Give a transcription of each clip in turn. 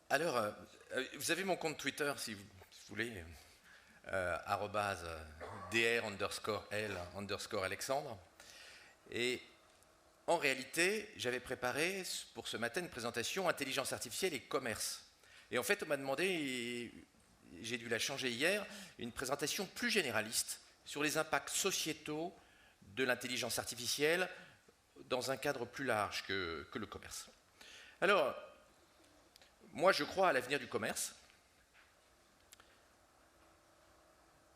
Alors, vous avez mon compte Twitter, si vous voulez, @dr_l_Alexandre. Et en réalité, j'avais préparé pour ce matin une présentation intelligence artificielle et commerce. Et en fait, on m'a demandé, j'ai dû la changer hier, une présentation plus généraliste sur les impacts sociétaux de l'intelligence artificielle dans un cadre plus large que le commerce. Alors, moi, je crois à l'avenir du commerce.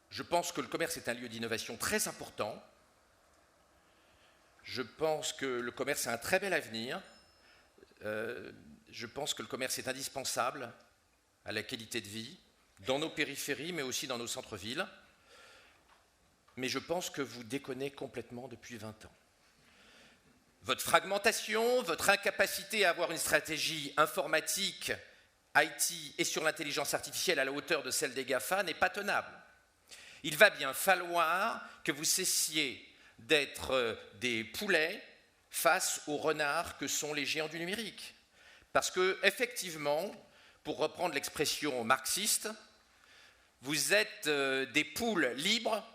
Je pense que le commerce est un lieu d'innovation très important. Je pense que le commerce a un très bel avenir. Je pense que le commerce est indispensable à la qualité de vie, dans nos périphéries, mais aussi dans nos centres-villes. Mais je pense que vous déconnez complètement depuis 20 ans. Votre fragmentation, votre incapacité à avoir une stratégie informatique, IT et sur l'intelligence artificielle à la hauteur de celle des GAFA n'est pas tenable. Il va bien falloir que vous cessiez d'être des poulets face aux renards que sont les géants du numérique. Parce que, effectivement, pour reprendre l'expression marxiste, vous êtes des poules libres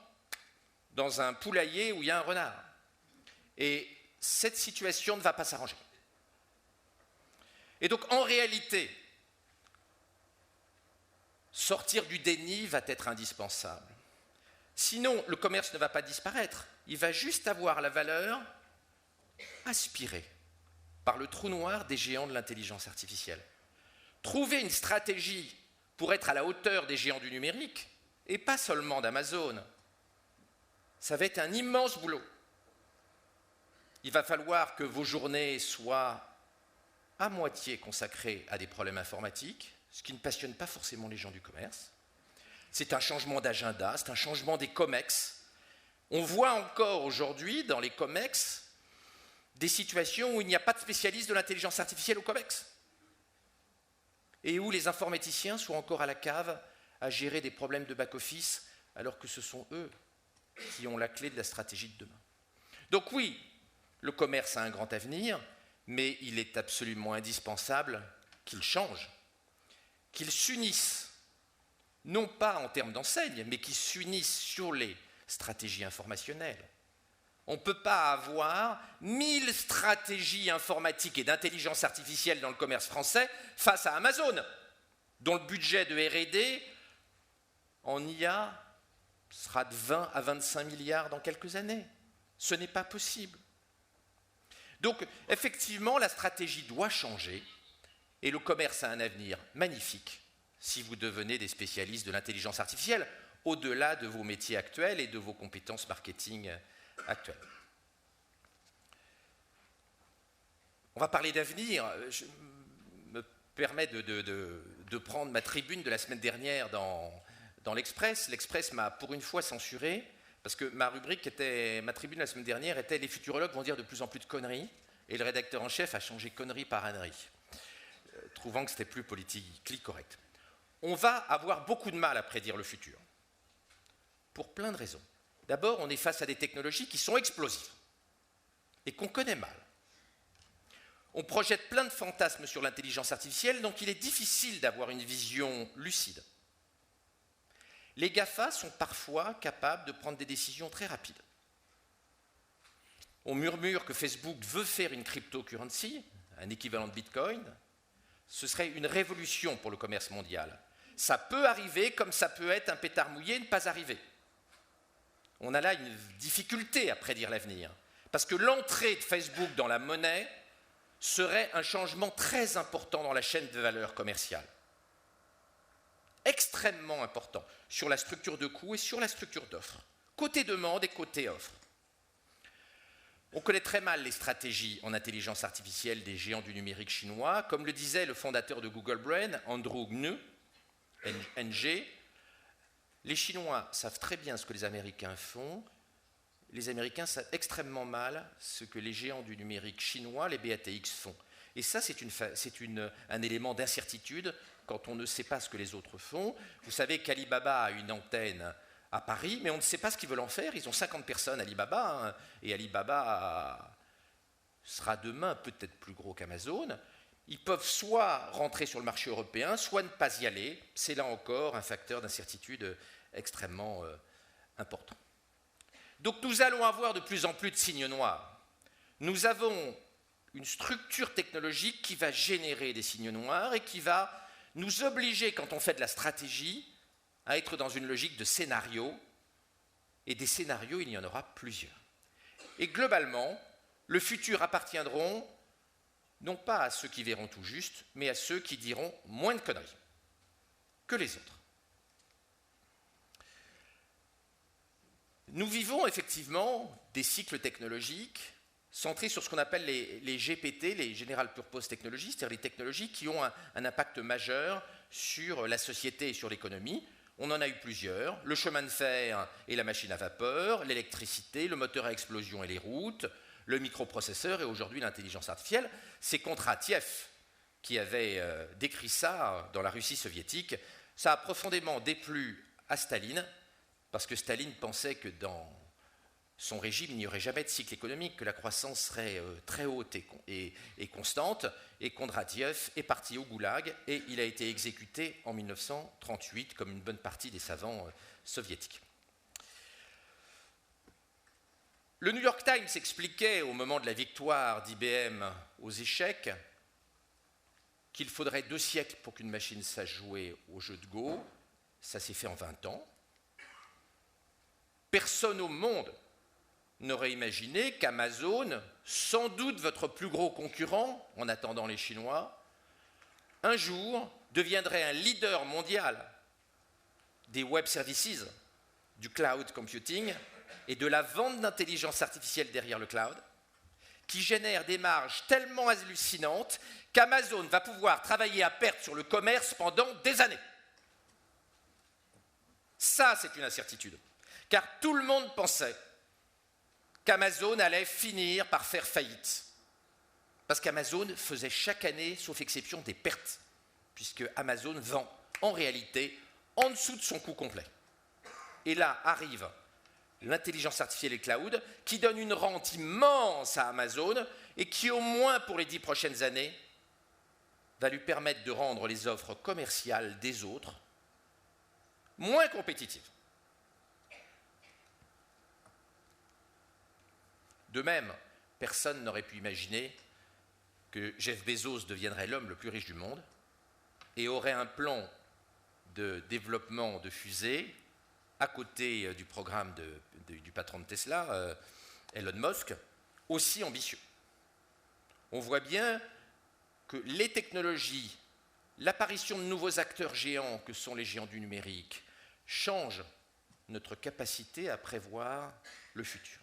dans un poulailler où il y a un renard. Et cette situation ne va pas s'arranger. Et donc, en réalité, sortir du déni va être indispensable. Sinon, le commerce ne va pas disparaître. Il va juste avoir la valeur aspirée par le trou noir des géants de l'intelligence artificielle. Trouver une stratégie pour être à la hauteur des géants du numérique, et pas seulement d'Amazon, ça va être un immense boulot. Il va falloir que vos journées soient à moitié consacrées à des problèmes informatiques, ce qui ne passionne pas forcément les gens du commerce. C'est un changement d'agenda, c'est un changement des COMEX. On voit encore aujourd'hui dans les COMEX des situations où il n'y a pas de spécialistes de l'intelligence artificielle au COMEX et où les informaticiens sont encore à la cave à gérer des problèmes de back-office alors que ce sont eux qui ont la clé de la stratégie de demain. Donc oui, le commerce a un grand avenir, mais il est absolument indispensable qu'il change, qu'il s'unisse, non pas en termes d'enseigne, mais qu'il s'unisse sur les stratégies informationnelles. On ne peut pas avoir 1000 stratégies informatiques et d'intelligence artificielle dans le commerce français face à Amazon, dont le budget de R&D en IA sera de 20 à 25 milliards dans quelques années. Ce n'est pas possible. Donc, effectivement, la stratégie doit changer et le commerce a un avenir magnifique si vous devenez des spécialistes de l'intelligence artificielle, au-delà de vos métiers actuels et de vos compétences marketing actuelles. On va parler d'avenir. Je me permets de prendre ma tribune de la semaine dernière dans l'Express. L'Express m'a pour une fois censuré, parce que ma tribune la semaine dernière était « Les futurologues vont dire de plus en plus de conneries », et le rédacteur en chef a changé « conneries » par « âneries », trouvant que c'était plus politiquement correct. On va avoir beaucoup de mal à prédire le futur, pour plein de raisons. D'abord, on est face à des technologies qui sont explosives et qu'on connaît mal. On projette plein de fantasmes sur l'intelligence artificielle, donc il est difficile d'avoir une vision lucide. Les GAFA sont parfois capables de prendre des décisions très rapides. On murmure que Facebook veut faire une cryptocurrency, un équivalent de Bitcoin. Ce serait une révolution pour le commerce mondial. Ça peut arriver comme ça peut être un pétard mouillé et ne pas arriver. On a là une difficulté à prédire l'avenir. Parce que l'entrée de Facebook dans la monnaie serait un changement très important dans la chaîne de valeur commerciale. Extrêmement important sur la structure de coûts et sur la structure d'offres. Côté demande et côté offre. On connaît très mal les stratégies en intelligence artificielle des géants du numérique chinois. Comme le disait le fondateur de Google Brain, Andrew Ng, les Chinois savent très bien ce que les Américains font. Les Américains savent extrêmement mal ce que les géants du numérique chinois, les BATX, font. Et ça, c'est un élément d'incertitude quand on ne sait pas ce que les autres font. Vous savez qu'Alibaba a une antenne à Paris, mais on ne sait pas ce qu'ils veulent en faire. Ils ont 50 personnes, Alibaba, et Alibaba sera demain peut-être plus gros qu'Amazon. ils peuvent soit rentrer sur le marché européen, soit ne pas y aller. C'est là encore un facteur d'incertitude extrêmement important. Donc nous allons avoir de plus en plus de signes noirs. Nous avons une structure technologique qui va générer des signes noirs et qui va nous obliger, quand on fait de la stratégie, à être dans une logique de scénario. Et des scénarios, il y en aura plusieurs. Et globalement, le futur appartiendront non pas à ceux qui verront tout juste, mais à ceux qui diront moins de conneries que les autres. Nous vivons effectivement des cycles technologiques centrés sur ce qu'on appelle les GPT, les General Purpose Technologies, c'est-à-dire les technologies qui ont un impact majeur sur la société et sur l'économie. On en a eu plusieurs, le chemin de fer et la machine à vapeur, l'électricité, le moteur à explosion et les routes, le microprocesseur et aujourd'hui l'intelligence artificielle. C'est Kondratiev qui avait décrit ça dans la Russie soviétique. Ça a profondément déplu à Staline, parce que Staline pensait que dans son régime, il n'y aurait jamais de cycle économique, que la croissance serait très haute et constante. Et Kondratiev est parti au goulag et il a été exécuté en 1938, comme une bonne partie des savants soviétiques. Le New York Times expliquait au moment de la victoire d'IBM aux échecs qu'il faudrait 2 siècles pour qu'une machine sache jouer au jeu de Go. Ça s'est fait en 20 ans. Personne au monde n'aurait imaginé qu'Amazon, sans doute votre plus gros concurrent, en attendant les Chinois, un jour deviendrait un leader mondial des web services, du cloud computing et de la vente d'intelligence artificielle derrière le cloud, qui génère des marges tellement hallucinantes qu'Amazon va pouvoir travailler à perte sur le commerce pendant des années. Ça, c'est une incertitude. Car tout le monde pensait qu'Amazon allait finir par faire faillite. Parce qu'Amazon faisait chaque année, sauf exception, des pertes, puisque Amazon vend en réalité en dessous de son coût complet. Et là arrive l'intelligence artificielle et le cloud, qui donne une rente immense à Amazon et qui, au moins pour les 10 prochaines années, va lui permettre de rendre les offres commerciales des autres moins compétitives. De même, personne n'aurait pu imaginer que Jeff Bezos deviendrait l'homme le plus riche du monde et aurait un plan de développement de fusées à côté du programme du patron de Tesla, Elon Musk, aussi ambitieux. On voit bien que les technologies, l'apparition de nouveaux acteurs géants que sont les géants du numérique, changent notre capacité à prévoir le futur.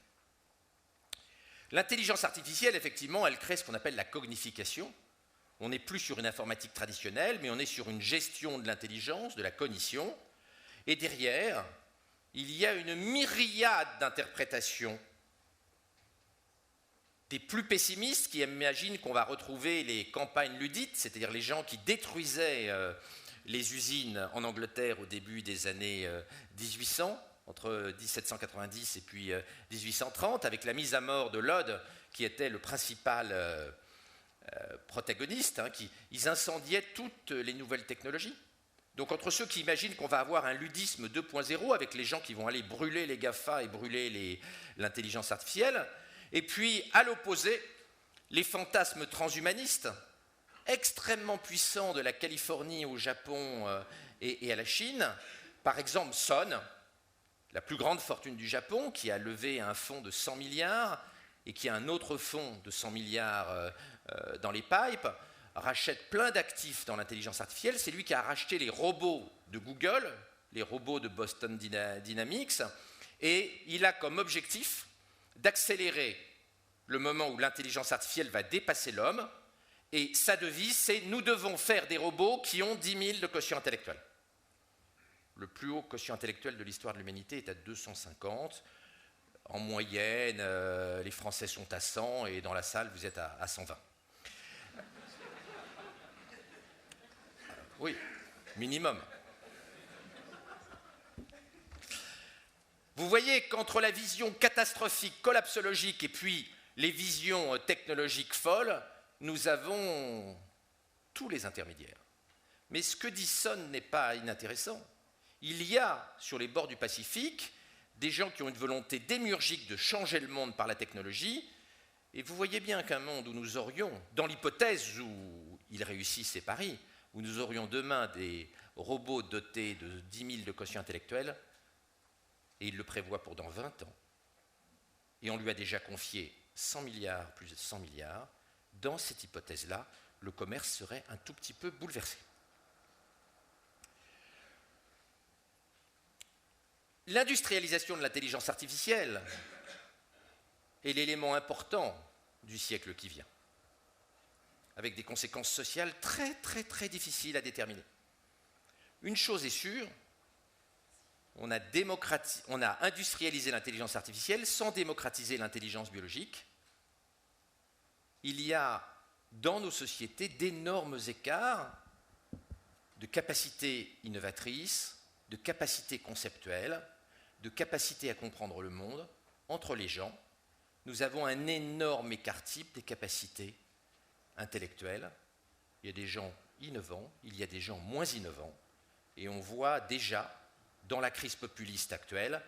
L'intelligence artificielle, effectivement, elle crée ce qu'on appelle la cognification. On n'est plus sur une informatique traditionnelle, mais on est sur une gestion de l'intelligence, de la cognition. Et derrière, il y a une myriade d'interprétations. Des plus pessimistes qui imaginent qu'on va retrouver les campagnes luddites, c'est-à-dire les gens qui détruisaient les usines en Angleterre au début des années 1800, entre 1790 et puis 1830, avec la mise à mort de Lod, qui était le principal protagoniste, ils incendiaient toutes les nouvelles technologies. Donc entre ceux qui imaginent qu'on va avoir un ludisme 2.0, avec les gens qui vont aller brûler les GAFA et brûler l'intelligence artificielle, et puis à l'opposé, les fantasmes transhumanistes, extrêmement puissants de la Californie au Japon et à la Chine, par exemple Son, la plus grande fortune du Japon, qui a levé un fonds de 100 milliards et qui a un autre fonds de 100 milliards dans les pipes, rachète plein d'actifs dans l'intelligence artificielle. C'est lui qui a racheté les robots de Google, les robots de Boston Dynamics, et il a comme objectif d'accélérer le moment où l'intelligence artificielle va dépasser l'homme, et sa devise, c'est « nous devons faire des robots qui ont 10 000 de quotient intellectuel ». Le plus haut quotient intellectuel de l'histoire de l'humanité est à 250. En moyenne, les Français sont à 100 et dans la salle, vous êtes à 120. Oui, minimum. Vous voyez qu'entre la vision catastrophique, collapsologique et puis les visions technologiques folles, nous avons tous les intermédiaires. Mais ce que dit Son n'est pas inintéressant. Il y a, sur les bords du Pacifique, des gens qui ont une volonté démiurgique de changer le monde par la technologie, et vous voyez bien qu'un monde où nous aurions, dans l'hypothèse où il réussit ses paris, où nous aurions demain des robots dotés de 10 000 de quotient intellectuel, et il le prévoit pour dans 20 ans, et on lui a déjà confié 100 milliards, plus de 100 milliards, dans cette hypothèse-là, le commerce serait un tout petit peu bouleversé. L'industrialisation de l'intelligence artificielle est l'élément important du siècle qui vient, avec des conséquences sociales très, très, très difficiles à déterminer. Une chose est sûre, on a industrialisé l'intelligence artificielle sans démocratiser l'intelligence biologique. Il y a dans nos sociétés d'énormes écarts de capacité innovatrice, de capacité conceptuelle, de capacité à comprendre le monde entre les gens. Nous avons un énorme écart type des capacités intellectuelles. Il y a des gens innovants, il y a des gens moins innovants, et on voit déjà, dans la crise populiste actuelle,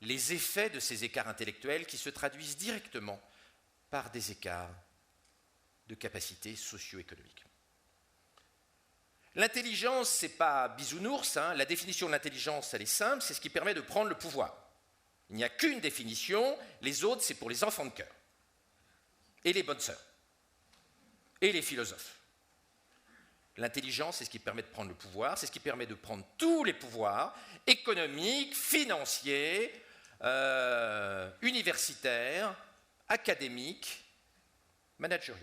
les effets de ces écarts intellectuels qui se traduisent directement par des écarts de capacité socio-économique. L'intelligence, ce n'est pas bisounours, hein. La définition de l'intelligence, elle est simple, c'est ce qui permet de prendre le pouvoir. Il n'y a qu'une définition, les autres, c'est pour les enfants de cœur, et les bonnes sœurs, et les philosophes. L'intelligence, c'est ce qui permet de prendre le pouvoir, c'est ce qui permet de prendre tous les pouvoirs, économiques, financiers, universitaires, académiques, managériaux.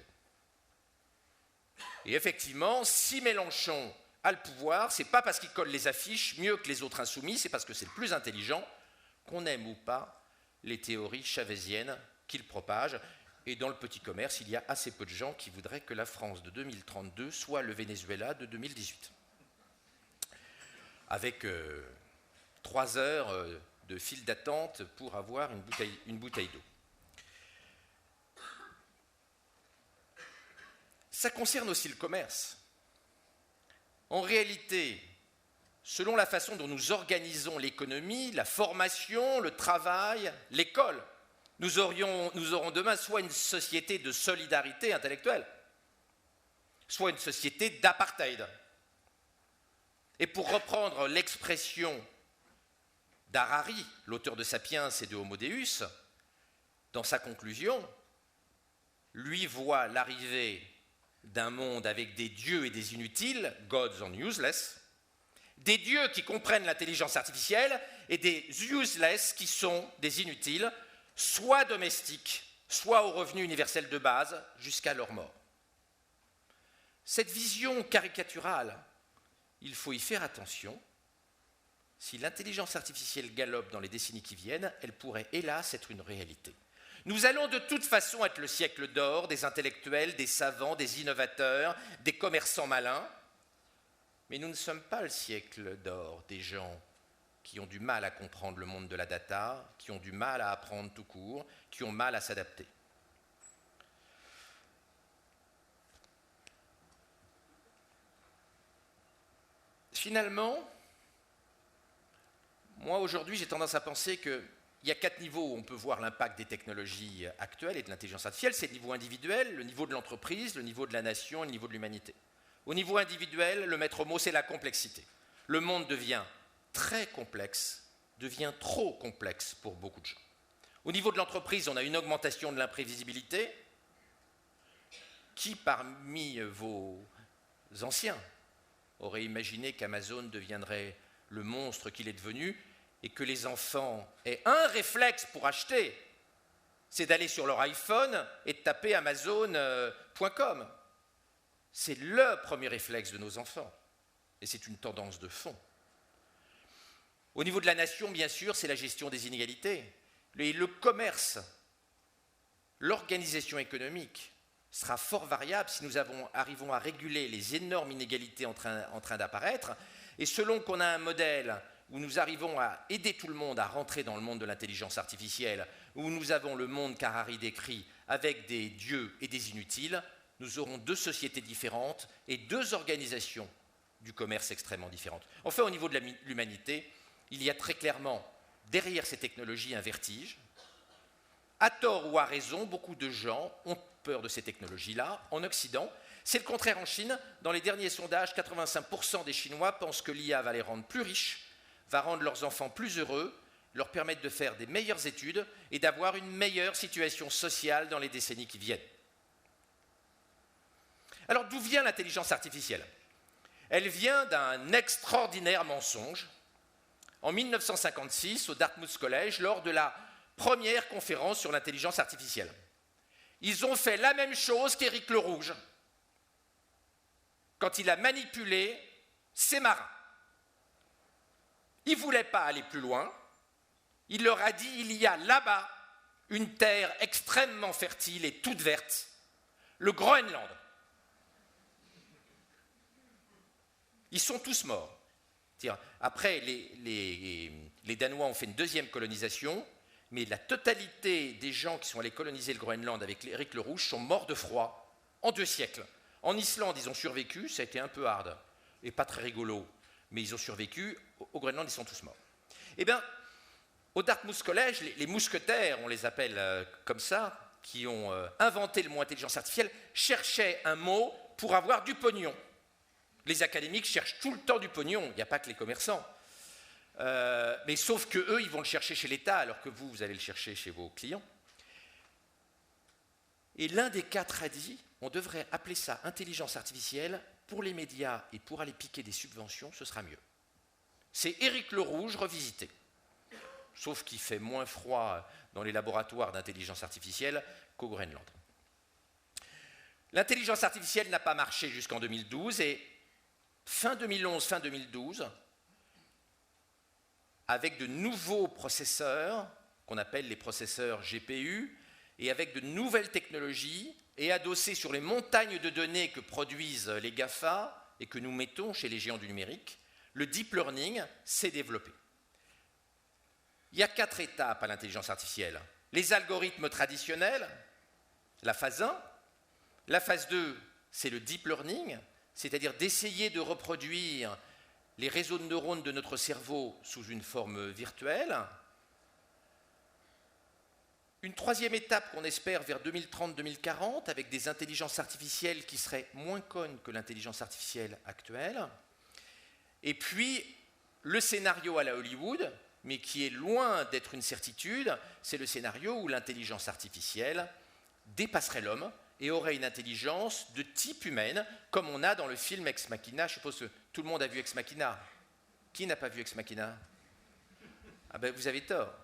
Et effectivement, si Mélenchon a le pouvoir, ce n'est pas parce qu'il colle les affiches mieux que les autres insoumis, c'est parce que c'est le plus intelligent, qu'on aime ou pas les théories chavésiennes qu'il propage. Et dans le petit commerce, il y a assez peu de gens qui voudraient que la France de 2032 soit le Venezuela de 2018. Avec 3 heures de file d'attente pour avoir une bouteille d'eau. Ça concerne aussi le commerce. En réalité, selon la façon dont nous organisons l'économie, la formation, le travail, l'école, nous aurons demain soit une société de solidarité intellectuelle, soit une société d'apartheid. Et pour reprendre l'expression d'Harari, l'auteur de Sapiens et de Homo Deus, dans sa conclusion, lui voit l'arrivée d'un monde avec des dieux et des inutiles, gods and useless, des dieux qui comprennent l'intelligence artificielle et des useless qui sont des inutiles, soit domestiques, soit au revenu universel de base, jusqu'à leur mort. Cette vision caricaturale, il faut y faire attention. Si l'intelligence artificielle galope dans les décennies qui viennent, elle pourrait hélas être une réalité. Nous allons de toute façon être le siècle d'or des intellectuels, des savants, des innovateurs, des commerçants malins, mais nous ne sommes pas le siècle d'or des gens qui ont du mal à comprendre le monde de la data, qui ont du mal à apprendre tout court, qui ont mal à s'adapter. Finalement, moi aujourd'hui j'ai tendance à penser qu'il y a 4 niveaux où on peut voir l'impact des technologies actuelles et de l'intelligence artificielle. C'est le niveau individuel, le niveau de l'entreprise, le niveau de la nation et le niveau de l'humanité. Au niveau individuel, le maître mot, c'est la complexité. Le monde devient très complexe, devient trop complexe pour beaucoup de gens. Au niveau de l'entreprise, on a une augmentation de l'imprévisibilité. Qui parmi vos anciens aurait imaginé qu'Amazon deviendrait le monstre qu'il est devenu et que les enfants aient un réflexe pour acheter, c'est d'aller sur leur iPhone et de taper Amazon.com. C'est le premier réflexe de nos enfants. Et c'est une tendance de fond. Au niveau de la nation, bien sûr, c'est la gestion des inégalités. Le commerce, l'organisation économique sera fort variable si nous arrivons à réguler les énormes inégalités en train d'apparaître. Et selon qu'on a un modèle où nous arrivons à aider tout le monde à rentrer dans le monde de l'intelligence artificielle, où nous avons le monde qu'Harari décrit avec des dieux et des inutiles, nous aurons deux sociétés différentes et deux organisations du commerce extrêmement différentes. Enfin, au niveau de l'humanité, il y a très clairement derrière ces technologies un vertige. À tort ou à raison, beaucoup de gens ont peur de ces technologies-là. En Occident, c'est le contraire en Chine. Dans les derniers sondages, 85% des Chinois pensent que l'IA va les rendre plus riches, va rendre leurs enfants plus heureux, leur permettre de faire des meilleures études et d'avoir une meilleure situation sociale dans les décennies qui viennent. Alors d'où vient l'intelligence artificielle? Elle vient d'un extraordinaire mensonge. En 1956, au Dartmouth College, lors de la première conférence sur l'intelligence artificielle. Ils ont fait la même chose qu'Éric le Rouge quand il a manipulé ses marins. Il ne voulait pas aller plus loin. Il leur a dit, il y a là-bas une terre extrêmement fertile et toute verte, le Groenland. Ils sont tous morts. Après, les Danois ont fait une deuxième colonisation, mais la totalité des gens qui sont allés coloniser le Groenland avec Éric le Rouge sont morts de froid en 2 siècles. En Islande, ils ont survécu, ça a été un peu hard et pas très rigolo, mais ils ont survécu. Au Groenland, ils sont tous morts. Eh bien, au Dartmouth College, les mousquetaires, on les appelle comme ça, qui ont inventé le mot intelligence artificielle, cherchaient un mot pour avoir du pognon. Les académiques cherchent tout le temps du pognon, il n'y a pas que les commerçants. Mais sauf qu'eux, ils vont le chercher chez l'État, alors que vous allez le chercher chez vos clients. Et l'un des 4 a dit, on devrait appeler ça intelligence artificielle, pour les médias et pour aller piquer des subventions, ce sera mieux. C'est Éric le Rouge revisité. Sauf qu'il fait moins froid dans les laboratoires d'intelligence artificielle qu'au Groenland. L'intelligence artificielle n'a pas marché jusqu'en 2012 et fin 2011, fin 2012, avec de nouveaux processeurs, qu'on appelle les processeurs GPU, et avec de nouvelles technologies, et adossés sur les montagnes de données que produisent les GAFA et que nous mettons chez les géants du numérique, le deep learning s'est développé. Il y a 4 étapes à l'intelligence artificielle. Les algorithmes traditionnels, la phase 1. La phase 2, c'est le deep learning, c'est-à-dire d'essayer de reproduire les réseaux de neurones de notre cerveau sous une forme virtuelle. Une 3e étape qu'on espère vers 2030-2040 avec des intelligences artificielles qui seraient moins connes que l'intelligence artificielle actuelle. Et puis, le scénario à la Hollywood, mais qui est loin d'être une certitude, c'est le scénario où l'intelligence artificielle dépasserait l'homme et aurait une intelligence de type humaine, comme on a dans le film Ex Machina. Je suppose que tout le monde a vu Ex Machina. Qui n'a pas vu Ex Machina? Ah ben, vous avez tort.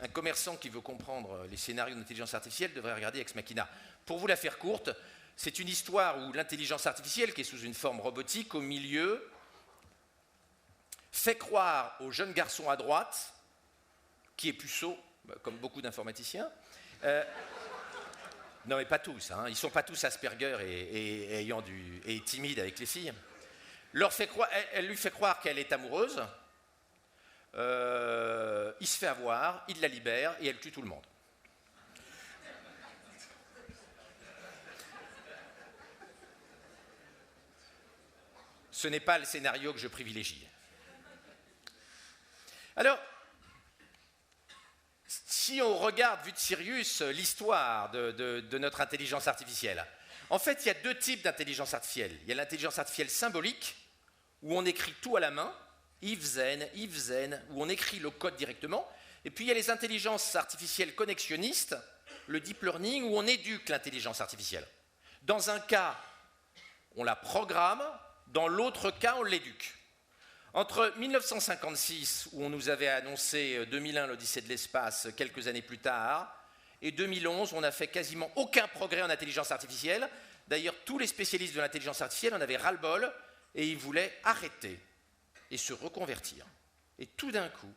Un commerçant qui veut comprendre les scénarios d'intelligence artificielle devrait regarder Ex Machina. Pour vous la faire courte, c'est une histoire où l'intelligence artificielle, qui est sous une forme robotique, au milieu, fait croire au jeune garçon à droite, qui est puceau, comme beaucoup d'informaticiens, non mais pas tous, hein, ils ne sont pas tous Asperger et timides avec les filles, elle lui fait croire qu'elle est amoureuse, il se fait avoir, il la libère et elle tue tout le monde. Ce n'est pas le scénario que je privilégie. Alors, si on regarde, vu de Sirius, l'histoire de notre intelligence artificielle, en fait, il y a 2 types d'intelligence artificielle. Il y a l'intelligence artificielle symbolique, où on écrit tout à la main, if then, où on écrit le code directement. Et puis, il y a les intelligences artificielles connexionnistes, le deep learning, où on éduque l'intelligence artificielle. Dans un cas, on la programme, dans l'autre cas, on l'éduque. Entre 1956, où on nous avait annoncé 2001, l'Odyssée de l'espace, quelques années plus tard, et 2011, on n'a fait quasiment aucun progrès en intelligence artificielle. D'ailleurs, tous les spécialistes de l'intelligence artificielle en avaient ras-le-bol et ils voulaient arrêter et se reconvertir. Et tout d'un coup,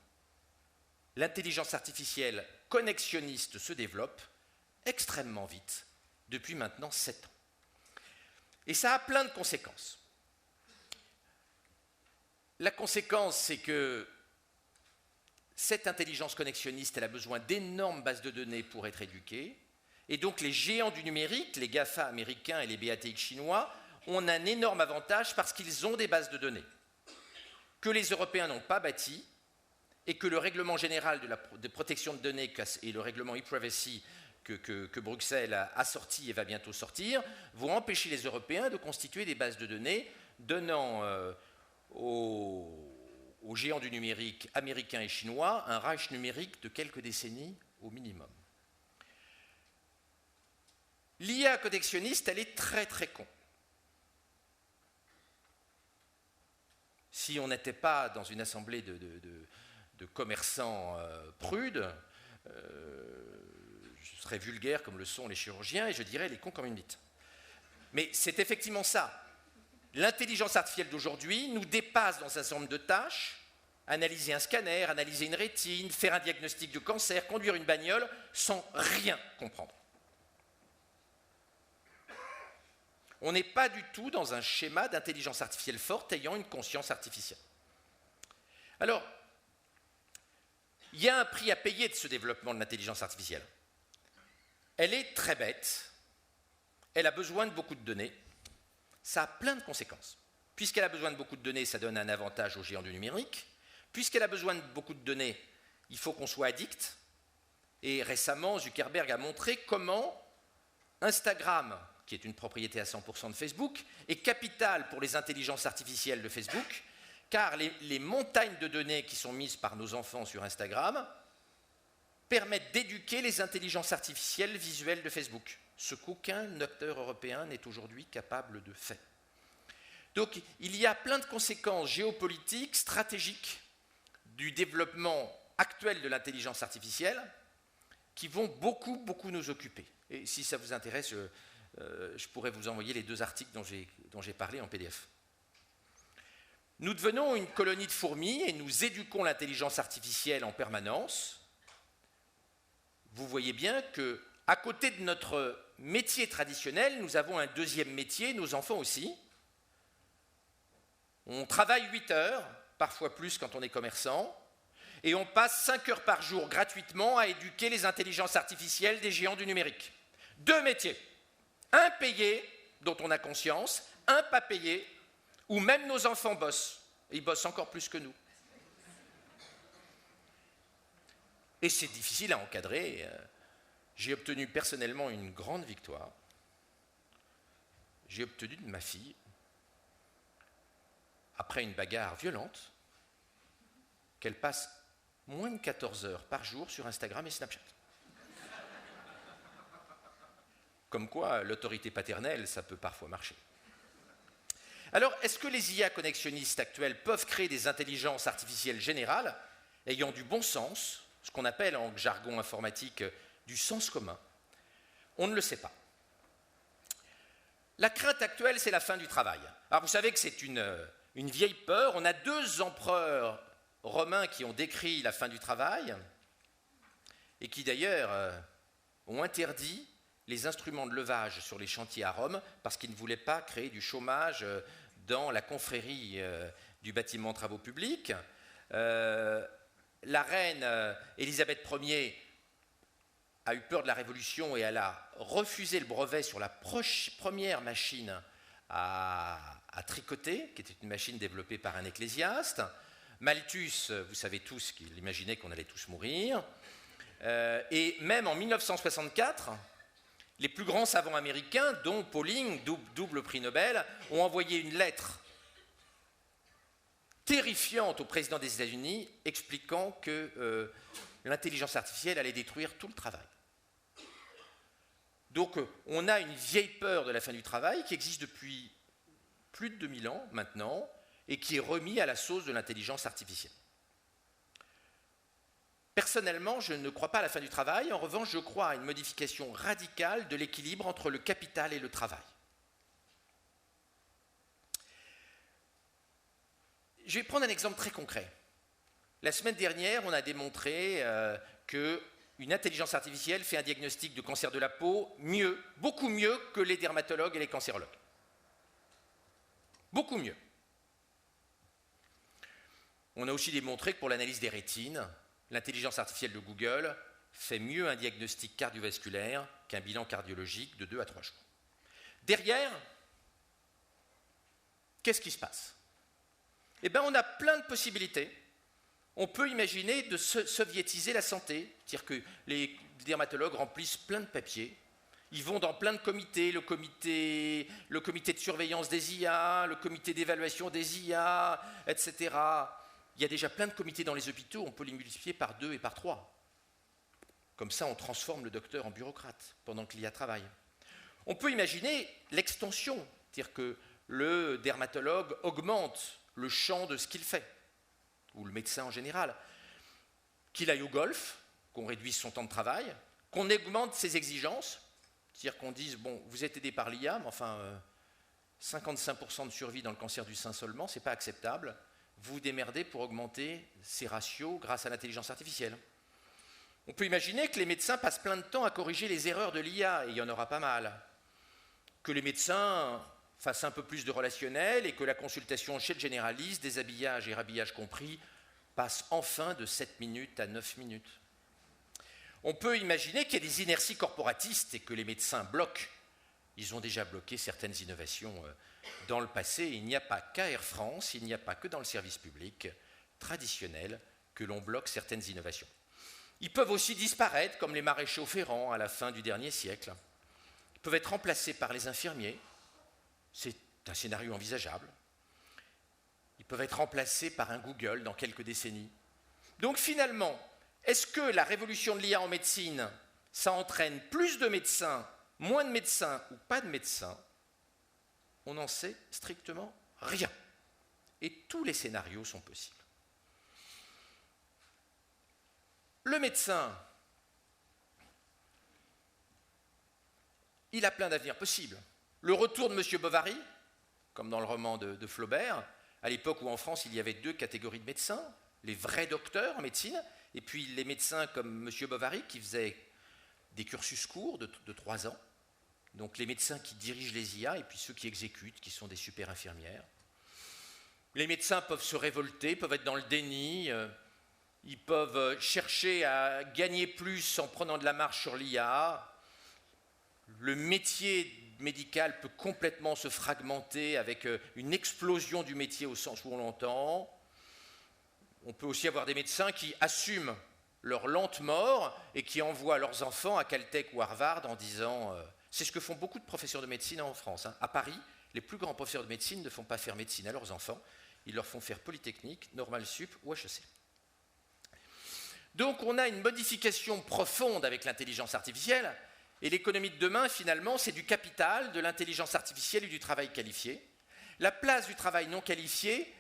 l'intelligence artificielle connexionniste se développe extrêmement vite, depuis maintenant 7 ans. Et ça a plein de conséquences. La conséquence, c'est que cette intelligence connexionniste, elle a besoin d'énormes bases de données pour être éduquée, Et donc les géants du numérique, les GAFA américains et les BATX chinois, ont un énorme avantage parce qu'ils ont des bases de données que les Européens n'ont pas bâties et que le règlement général de protection de données et le règlement e-privacy que Bruxelles a sorti et va bientôt sortir vont empêcher les Européens de constituer des bases de données donnant aux géants du numérique américains et chinois un Reich numérique de quelques décennies au minimum. L'IA connextionniste, elle est très très con. Si on n'était pas dans une assemblée de commerçants prudes, je serais vulgaire comme le sont les chirurgiens et je dirais les cons comme une bite. Mais c'est effectivement ça. L'intelligence artificielle d'aujourd'hui nous dépasse dans un certain nombre de tâches. Analyser un scanner, analyser une rétine, faire un diagnostic de cancer, conduire une bagnole, sans rien comprendre. On n'est pas du tout dans un schéma d'intelligence artificielle forte ayant une conscience artificielle. Alors, il y a un prix à payer de ce développement de l'intelligence artificielle. Elle est très bête, elle a besoin de beaucoup de données, ça a plein de conséquences. Puisqu'elle a besoin de beaucoup de données, ça donne un avantage aux géants du numérique. Puisqu'elle a besoin de beaucoup de données, il faut qu'on soit addict. Et récemment, Zuckerberg a montré comment Instagram, qui est une propriété à 100% de Facebook, est capital pour les intelligences artificielles de Facebook, car les montagnes de données qui sont mises par nos enfants sur Instagram permettent d'éduquer les intelligences artificielles visuelles de Facebook, ce qu'aucun acteur européen n'est aujourd'hui capable de faire. Donc il y a plein de conséquences géopolitiques, stratégiques du développement actuel de l'intelligence artificielle qui vont beaucoup, beaucoup nous occuper. Et si ça vous intéresse, je pourrais vous envoyer les 2 articles dont j'ai parlé en PDF. Nous devenons une colonie de fourmis et nous éduquons l'intelligence artificielle en permanence. Vous voyez bien qu'à côté de notre métier traditionnel, nous avons un deuxième métier, nos enfants aussi. On travaille 8 heures, parfois plus quand on est commerçant, et on passe 5 heures par jour gratuitement à éduquer les intelligences artificielles des géants du numérique. 2 métiers. Un payé, dont on a conscience, un pas payé, où même nos enfants bossent. Et ils bossent encore plus que nous. Et c'est difficile à encadrer. J'ai obtenu personnellement une grande victoire. J'ai obtenu de ma fille, après une bagarre violente, qu'elle passe moins de 14 heures par jour sur Instagram et Snapchat. Comme quoi, l'autorité paternelle, ça peut parfois marcher. Alors, est-ce que les IA connexionnistes actuels peuvent créer des intelligences artificielles générales ayant du bon sens, ce qu'on appelle en jargon informatique du sens commun? On ne le sait pas. La crainte actuelle, c'est la fin du travail. Alors, vous savez que c'est une vieille peur. On a 2 empereurs romains qui ont décrit la fin du travail et qui, d'ailleurs, ont interdit les instruments de levage sur les chantiers à Rome parce qu'ils ne voulaient pas créer du chômage dans la confrérie du bâtiment travaux publics. La reine Élisabeth Ier a eu peur de la Révolution et elle a refusé le brevet sur la première machine à tricoter, qui était une machine développée par un ecclésiaste. Malthus, vous savez tous qu'il imaginait qu'on allait tous mourir. Et même en 1964, les plus grands savants américains, dont Pauling, double prix Nobel, ont envoyé une lettre terrifiante au président des États-Unis expliquant que l'intelligence artificielle allait détruire tout le travail. Donc on a une vieille peur de la fin du travail qui existe depuis plus de 2000 ans maintenant et qui est remis à la sauce de l'intelligence artificielle. Personnellement, je ne crois pas à la fin du travail. En revanche, je crois à une modification radicale de l'équilibre entre le capital et le travail. Je vais prendre un exemple très concret. La semaine dernière, on a démontré qu'une intelligence artificielle fait un diagnostic de cancer de la peau mieux, beaucoup mieux que les dermatologues et les cancérologues. Beaucoup mieux. On a aussi démontré que pour l'analyse des rétines, l'intelligence artificielle de Google fait mieux un diagnostic cardiovasculaire qu'un bilan cardiologique de 2 à 3 jours. Derrière, qu'est-ce qui se passe? Eh bien, on a plein de possibilités. On peut imaginer de soviétiser la santé, c'est-à-dire que les dermatologues remplissent plein de papiers, ils vont dans plein de comités, le comité de surveillance des IA, le comité d'évaluation des IA, etc. Il y a déjà plein de comités dans les hôpitaux, on peut les multiplier par 2 et par 3. Comme ça, on transforme le docteur en bureaucrate pendant que l'IA travaille. On peut imaginer l'extension, c'est-à-dire que le dermatologue augmente le champ de ce qu'il fait, ou le médecin en général, qu'il aille au golf, qu'on réduise son temps de travail, qu'on augmente ses exigences, c'est-à-dire qu'on dise, bon, vous êtes aidé par l'IA, mais enfin, 55% de survie dans le cancer du sein seulement, ce n'est pas acceptable, vous vous démerdez pour augmenter ces ratios grâce à l'intelligence artificielle. On peut imaginer que les médecins passent plein de temps à corriger les erreurs de l'IA, et il y en aura pas mal. Que les médecins fassent un peu plus de relationnel et que la consultation chez le généraliste, déshabillage et rhabillage compris, passe enfin de 7 minutes à 9 minutes. On peut imaginer qu'il y a des inerties corporatistes et que les médecins bloquent. Ils ont déjà bloqué certaines innovations dans le passé. Il n'y a pas qu'à Air France, il n'y a pas que dans le service public traditionnel que l'on bloque certaines innovations. Ils peuvent aussi disparaître, comme les maréchaux ferrants à la fin du dernier siècle. Ils peuvent être remplacés par les infirmiers. C'est un scénario envisageable. Ils peuvent être remplacés par un Google dans quelques décennies. Donc finalement, est-ce que la révolution de l'IA en médecine, ça entraîne plus de médecins, moins de médecins ou pas de médecins? On n'en sait strictement rien. Et tous les scénarios sont possibles. Le médecin, il a plein d'avenirs possibles. Le retour de M. Bovary, comme dans le roman de Flaubert, à l'époque où en France il y avait 2 catégories de médecins, les vrais docteurs en médecine, et puis les médecins comme M. Bovary qui faisaient des cursus courts de 3 ans, donc les médecins qui dirigent les IA et puis ceux qui exécutent, qui sont des super infirmières. Les médecins peuvent se révolter, peuvent être dans le déni, ils peuvent chercher à gagner plus en prenant de la marge sur l'IA. Le métier médical peut complètement se fragmenter avec une explosion du métier au sens où on l'entend. On peut aussi avoir des médecins qui assument leur lente mort et qui envoient leurs enfants à Caltech ou Harvard en disant c'est ce que font beaucoup de professeurs de médecine en France. À Paris, les plus grands professeurs de médecine ne font pas faire médecine à leurs enfants, ils leur font faire Polytechnique, Normal Sup ou HEC. Donc on a une modification profonde avec l'intelligence artificielle, et l'économie de demain, finalement, c'est du capital, de l'intelligence artificielle et du travail qualifié. La place du travail non qualifié,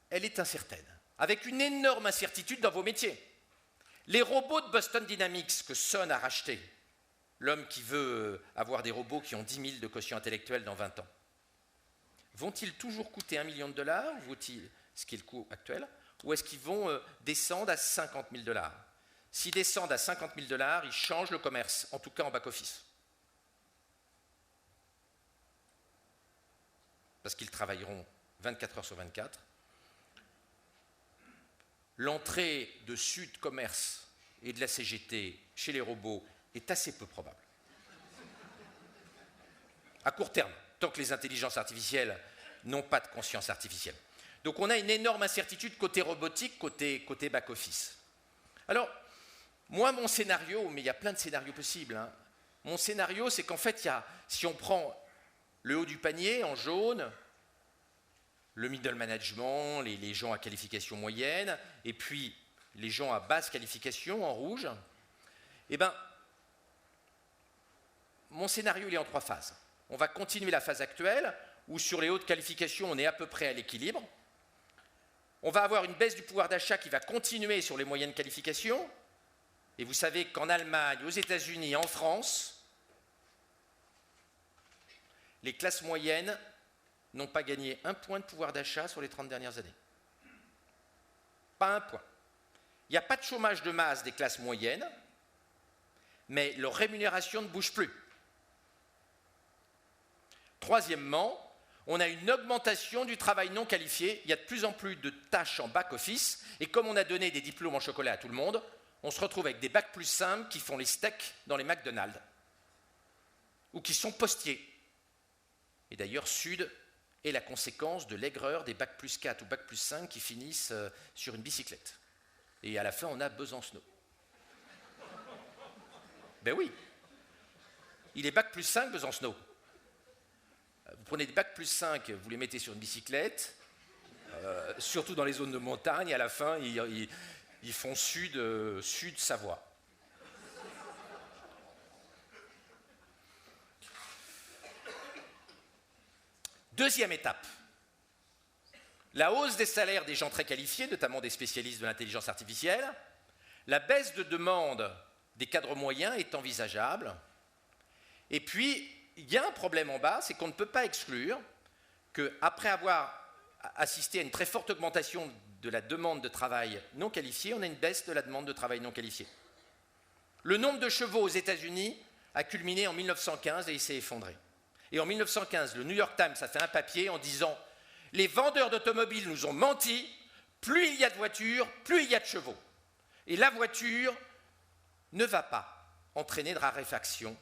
elle est incertaine, avec une énorme incertitude dans vos métiers. Les robots de Boston Dynamics que Sun a rachetés, l'homme qui veut avoir des robots qui ont 10 000 de quotient intellectuel dans 20 ans, vont-ils toujours coûter $1 million, ce qui est le coût actuel, ou est-ce qu'ils vont descendre à 50 000 $? S'ils descendent à 50 000 $, ils changent le commerce, en tout cas en back-office. Parce qu'ils travailleront 24 heures sur 24. L'entrée de Sud Commerce et de la CGT chez les robots est assez peu probable. À court terme, tant que les intelligences artificielles n'ont pas de conscience artificielle. Donc on a une énorme incertitude côté robotique, côté back-office. Alors, moi, mon scénario, mais il y a plein de scénarios possibles, hein. Mon scénario, c'est qu'en fait, si on prend le haut du panier en jaune, le middle management, les gens à qualification moyenne, et puis les gens à basse qualification en rouge, eh bien, mon scénario, il est en 3 phases. On va continuer la phase actuelle, où sur les hautes qualifications, on est à peu près à l'équilibre. On va avoir une baisse du pouvoir d'achat qui va continuer sur les moyennes qualifications. Et vous savez qu'en Allemagne, aux États-Unis, en France, les classes moyennes n'ont pas gagné 1 point de pouvoir d'achat sur les 30 dernières années. Pas 1 point. Il n'y a pas de chômage de masse des classes moyennes, mais leur rémunération ne bouge plus. Troisièmement, on a une augmentation du travail non qualifié. Il y a de plus en plus de tâches en back-office. Et comme on a donné des diplômes en chocolat à tout le monde, on se retrouve avec des bacs plus simples qui font les steaks dans les McDonald's. ou qui sont postiers. Et d'ailleurs, Sud est la conséquence de l'aigreur des Bac plus 4 ou Bac plus 5 qui finissent sur une bicyclette. Et à la fin, on a Besancenot. Ben oui, il est Bac plus 5, Besancenot. Vous prenez des Bac plus 5, vous les mettez sur une bicyclette, surtout dans les zones de montagne, à la fin, ils font Sud-Savoie. Deuxième étape, la hausse des salaires des gens très qualifiés, notamment des spécialistes de l'intelligence artificielle. La baisse de demande des cadres moyens est envisageable. Et puis, il y a un problème en bas, c'est qu'on ne peut pas exclure qu'après avoir assisté à une très forte augmentation de la demande de travail non qualifié, on a une baisse de la demande de travail non qualifié. Le nombre de chevaux aux États-Unis a culminé en 1915 et il s'est effondré. Et en 1915, le New York Times a fait un papier en disant « Les vendeurs d'automobiles nous ont menti, plus il y a de voitures, plus il y a de chevaux. Et la voiture ne va pas entraîner de raréfaction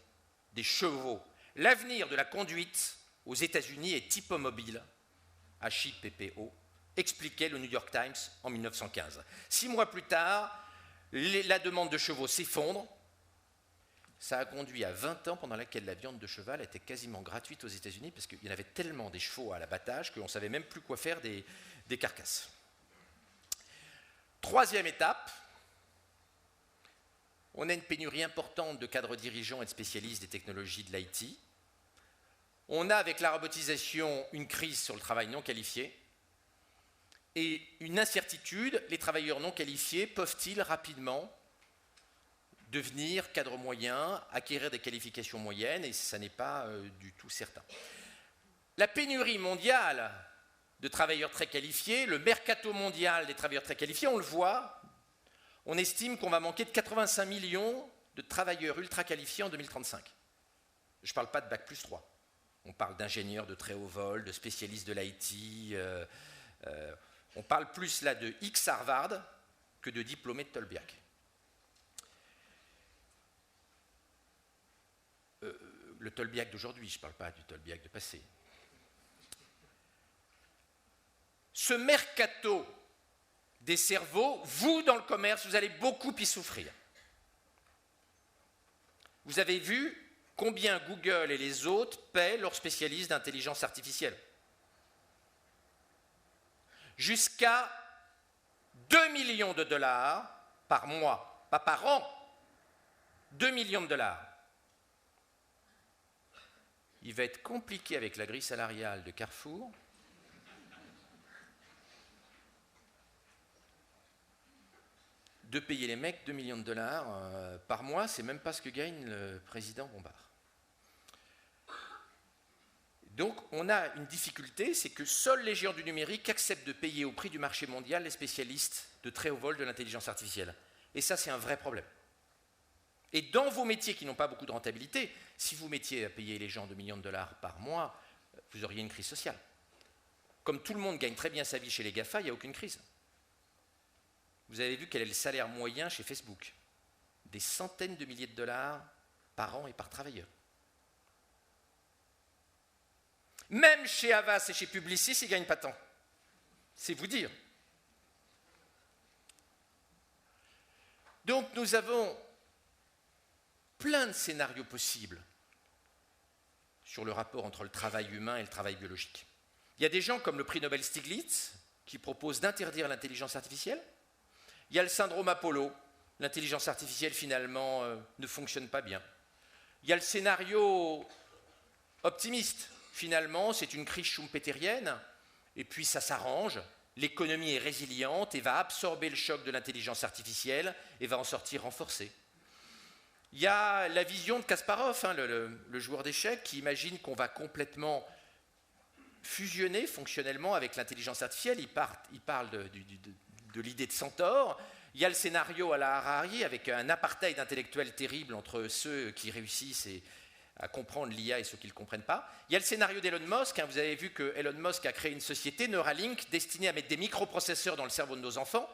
des chevaux. L'avenir de la conduite aux États-Unis est hippomobile, HIPPO, expliquait le New York Times en 1915. 6 mois plus tard, la demande de chevaux s'effondre. Ça a conduit à 20 ans pendant laquelle la viande de cheval était quasiment gratuite aux États-Unis parce qu'il y en avait tellement des chevaux à l'abattage qu'on ne savait même plus quoi faire des carcasses. Troisième étape, on a une pénurie importante de cadres dirigeants et de spécialistes des technologies de l'IT. On a avec la robotisation une crise sur le travail non qualifié et une incertitude, les travailleurs non qualifiés peuvent-ils rapidement devenir cadre moyen, acquérir des qualifications moyennes, et ça n'est pas du tout certain. La pénurie mondiale de travailleurs très qualifiés, le mercato mondial des travailleurs très qualifiés, on le voit, on estime qu'on va manquer de 85 millions de travailleurs ultra qualifiés en 2035. Je ne parle pas de Bac plus 3, on parle d'ingénieurs de très haut vol, de spécialistes de l'IT, on parle plus là de X Harvard que de diplômés de Tolbiac. Le Tolbiac d'aujourd'hui, je ne parle pas du Tolbiac de passé. Ce mercato des cerveaux, vous, dans le commerce, vous allez beaucoup y souffrir. Vous avez vu combien Google et les autres paient leurs spécialistes d'intelligence artificielle. Jusqu'à 2 millions de dollars par mois, pas par an, 2 millions de dollars. Il va être compliqué avec la grille salariale de Carrefour de payer les mecs 2 millions de dollars par mois, c'est même pas ce que gagne le président Bompard. Donc on a une difficulté, c'est que seuls les géants du numérique acceptent de payer au prix du marché mondial les spécialistes de très haut vol de l'intelligence artificielle. Et ça, c'est un vrai problème. Et dans vos métiers qui n'ont pas beaucoup de rentabilité, si vous mettiez à payer les gens 2 millions de dollars par mois, vous auriez une crise sociale. Comme tout le monde gagne très bien sa vie chez les GAFA, il n'y a aucune crise. Vous avez vu quel est le salaire moyen chez Facebook? Des centaines de milliers de dollars par an et par travailleur. Même chez Havas et chez Publicis, ils ne gagnent pas tant. C'est vous dire. Donc nous avons plein de scénarios possibles sur le rapport entre le travail humain et le travail biologique. Il y a des gens comme le prix Nobel Stiglitz qui proposent d'interdire l'intelligence artificielle. Il y a le syndrome Apollo, l'intelligence artificielle finalement ne fonctionne pas bien. Il y a le scénario optimiste, finalement c'est une crise schumpeterienne et puis ça s'arrange, l'économie est résiliente et va absorber le choc de l'intelligence artificielle et va en sortir renforcée. Il y a la vision de Kasparov, le joueur d'échecs, qui imagine qu'on va complètement fusionner fonctionnellement avec l'intelligence artificielle. Il parle de l'idée de Centaure. Il y a le scénario à la Harari avec un apartheid intellectuel terrible entre ceux qui réussissent à comprendre l'IA et ceux qui ne le comprennent pas. Il y a le scénario d'Elon Musk. Vous avez vu que Elon Musk a créé une société, Neuralink, destinée à mettre des microprocesseurs dans le cerveau de nos enfants,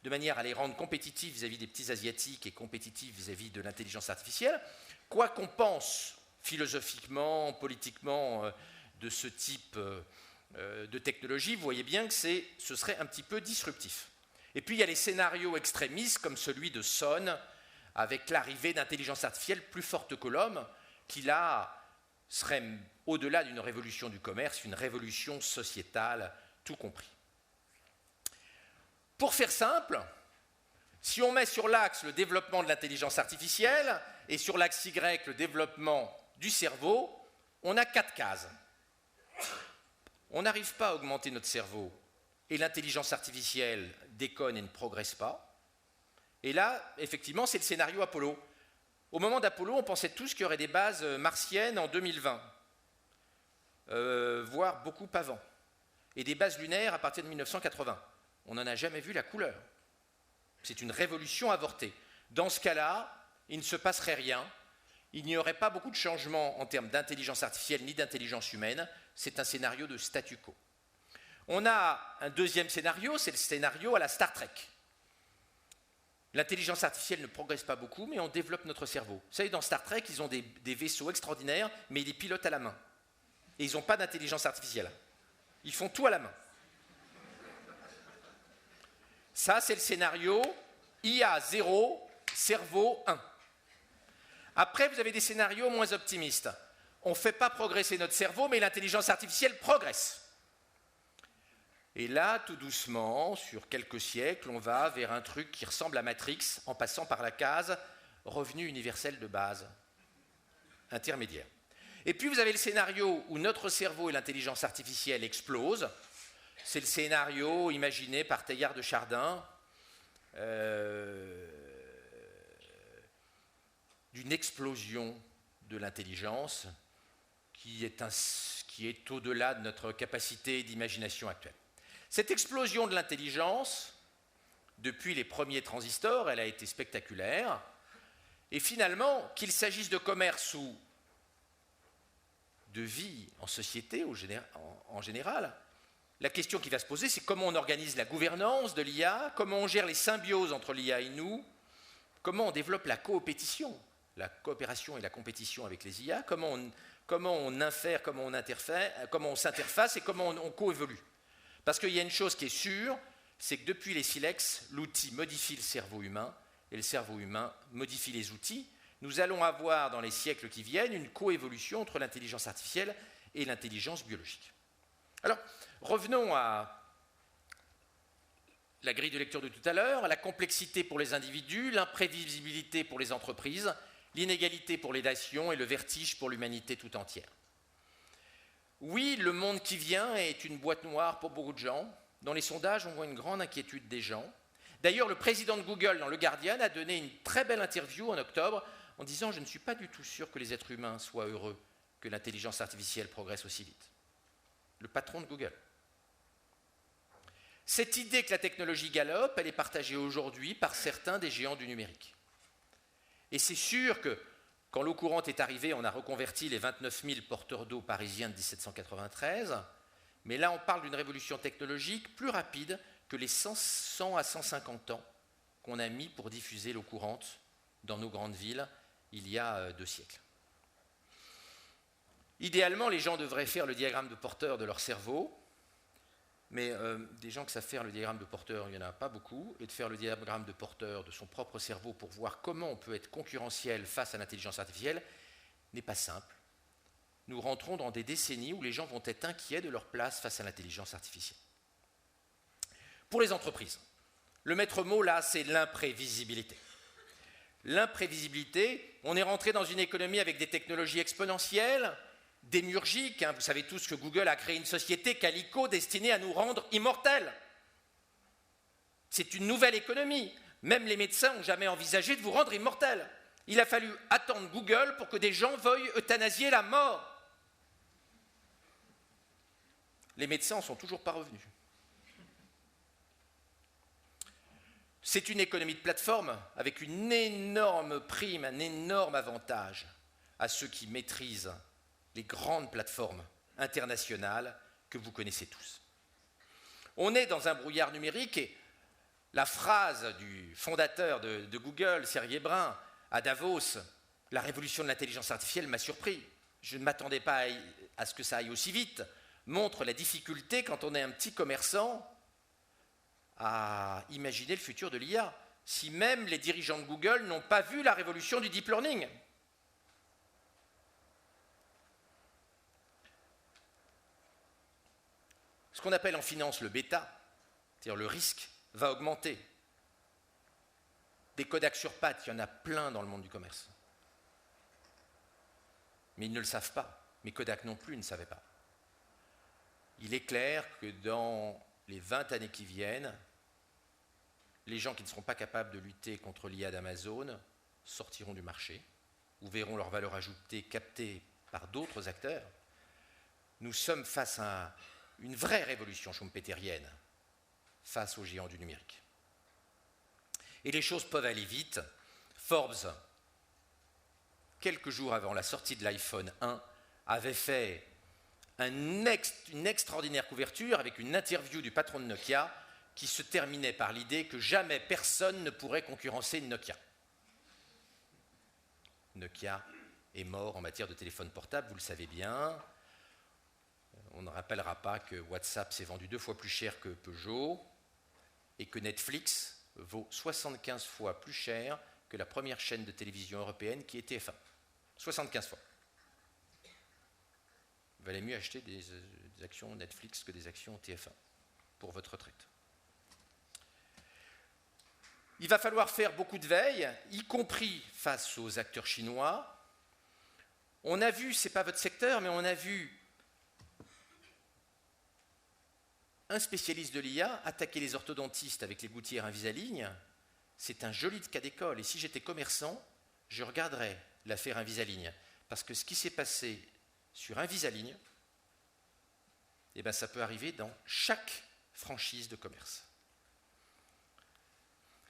de manière à les rendre compétitifs vis-à-vis des petits asiatiques et compétitifs vis-à-vis de l'intelligence artificielle. Quoi qu'on pense philosophiquement, politiquement de ce type de technologie, vous voyez bien que ce serait un petit peu disruptif. Et puis il y a les scénarios extrémistes comme celui de Son, avec l'arrivée d'intelligence artificielle plus forte que l'homme, qui là serait au-delà d'une révolution du commerce, une révolution sociétale, tout compris. Pour faire simple, si on met sur l'axe le développement de l'intelligence artificielle et sur l'axe Y le développement du cerveau, on a 4 cases. On n'arrive pas à augmenter notre cerveau et l'intelligence artificielle déconne et ne progresse pas. Et là, effectivement, c'est le scénario Apollo. Au moment d'Apollo, on pensait tous qu'il y aurait des bases martiennes en 2020, voire beaucoup avant, et des bases lunaires à partir de 1980. On n'en a jamais vu la couleur. C'est une révolution avortée. Dans ce cas-là, il ne se passerait rien. Il n'y aurait pas beaucoup de changements en termes d'intelligence artificielle ni d'intelligence humaine. C'est un scénario de statu quo. On a un deuxième scénario, c'est le scénario à la Star Trek. L'intelligence artificielle ne progresse pas beaucoup, mais on développe notre cerveau. Vous savez, dans Star Trek, ils ont des vaisseaux extraordinaires, mais ils les pilotent à la main. Et ils n'ont pas d'intelligence artificielle. Ils font tout à la main. Ça, c'est le scénario IA 0, cerveau 1. Après, vous avez des scénarios moins optimistes. On ne fait pas progresser notre cerveau, mais l'intelligence artificielle progresse. Et là, tout doucement, sur quelques siècles, on va vers un truc qui ressemble à Matrix, en passant par la case revenu universel de base, intermédiaire. Et puis, vous avez le scénario où notre cerveau et l'intelligence artificielle explosent. C'est le scénario imaginé par Teilhard de Chardin d'une explosion de l'intelligence qui est au-delà de notre capacité d'imagination actuelle. Cette explosion de l'intelligence, depuis les premiers transistors, elle a été spectaculaire. Et finalement, qu'il s'agisse de commerce ou de vie en société en général, la question qui va se poser, c'est comment on organise la gouvernance de l'IA, comment on gère les symbioses entre l'IA et nous, comment on développe la coopétition, la coopération et la compétition avec les IA, comment on infère, comment on s'interface et comment on coévolue. Parce qu'il y a une chose qui est sûre, c'est que depuis les silex, l'outil modifie le cerveau humain et le cerveau humain modifie les outils. Nous allons avoir dans les siècles qui viennent une coévolution entre l'intelligence artificielle et l'intelligence biologique. Alors, revenons à la grille de lecture de tout à l'heure, la complexité pour les individus, l'imprévisibilité pour les entreprises, l'inégalité pour les nations et le vertige pour l'humanité tout entière. Oui, le monde qui vient est une boîte noire pour beaucoup de gens. Dans les sondages, on voit une grande inquiétude des gens. D'ailleurs, le président de Google, dans le Guardian, a donné une très belle interview en octobre en disant « Je ne suis pas du tout sûr que les êtres humains soient heureux que l'intelligence artificielle progresse aussi vite. » Le patron de Google. Cette idée que la technologie galope, elle est partagée aujourd'hui par certains des géants du numérique. Et c'est sûr que quand l'eau courante est arrivée, on a reconverti les 29 000 porteurs d'eau parisiens de 1793, mais là on parle d'une révolution technologique plus rapide que les 100 à 150 ans qu'on a mis pour diffuser l'eau courante dans nos grandes villes il y a 2 siècles. Idéalement, les gens devraient faire le diagramme de porteur de leur cerveau, mais des gens qui savent faire le diagramme de porteur, il n'y en a pas beaucoup, et de faire le diagramme de porteur de son propre cerveau pour voir comment on peut être concurrentiel face à l'intelligence artificielle n'est pas simple. Nous rentrons dans des décennies où les gens vont être inquiets de leur place face à l'intelligence artificielle. Pour les entreprises, le maître mot là, c'est l'imprévisibilité. L'imprévisibilité, on est rentré dans une économie avec des technologies exponentielles, démiurgique. Vous savez tous que Google a créé une société, Calico, destinée à nous rendre immortels. C'est une nouvelle économie. Même les médecins n'ont jamais envisagé de vous rendre immortels. Il a fallu attendre Google pour que des gens veuillent euthanasier la mort. Les médecins n'en sont toujours pas revenus. C'est une économie de plateforme avec une énorme prime, un énorme avantage à ceux qui maîtrisent les grandes plateformes internationales que vous connaissez tous. On est dans un brouillard numérique et la phrase du fondateur de Google, Sergey Brin, à Davos, « La révolution de l'intelligence artificielle m'a surpris ». je ne m'attendais pas à ce que ça aille aussi vite, montre la difficulté quand on est un petit commerçant à imaginer le futur de l'IA, si même les dirigeants de Google n'ont pas vu la révolution du deep learning. Ce qu'on appelle en finance le bêta, c'est-à-dire le risque, va augmenter. Des Kodak sur pattes, il y en a plein dans le monde du commerce. Mais ils ne le savent pas. Mais Kodak non plus ne savait pas. Il est clair que dans les 20 années qui viennent, les gens qui ne seront pas capables de lutter contre l'IA d'Amazon sortiront du marché ou verront leur valeur ajoutée captée par d'autres acteurs. Nous sommes face à une vraie révolution schumpeterienne face aux géants du numérique. Et les choses peuvent aller vite. Forbes, quelques jours avant la sortie de l'iPhone 1, avait fait une extraordinaire couverture avec une interview du patron de Nokia qui se terminait par l'idée que jamais personne ne pourrait concurrencer Nokia. Nokia est mort en matière de téléphone portable, vous le savez bien. On ne rappellera pas que WhatsApp s'est vendu 2 fois plus cher que Peugeot et que Netflix vaut 75 fois plus cher que la première chaîne de télévision européenne qui est TF1. 75 fois. Il valait mieux acheter des actions Netflix que des actions TF1 pour votre retraite. Il va falloir faire beaucoup de veille, y compris face aux acteurs chinois. On a vu, ce n'est pas votre secteur, mais on a vu un spécialiste de l'IA attaquer les orthodontistes avec les gouttières Invisalign. C'est un joli cas d'école. Et si j'étais commerçant, je regarderais l'affaire Invisalign. Parce que ce qui s'est passé sur Invisalign, eh ben, ça peut arriver dans chaque franchise de commerce.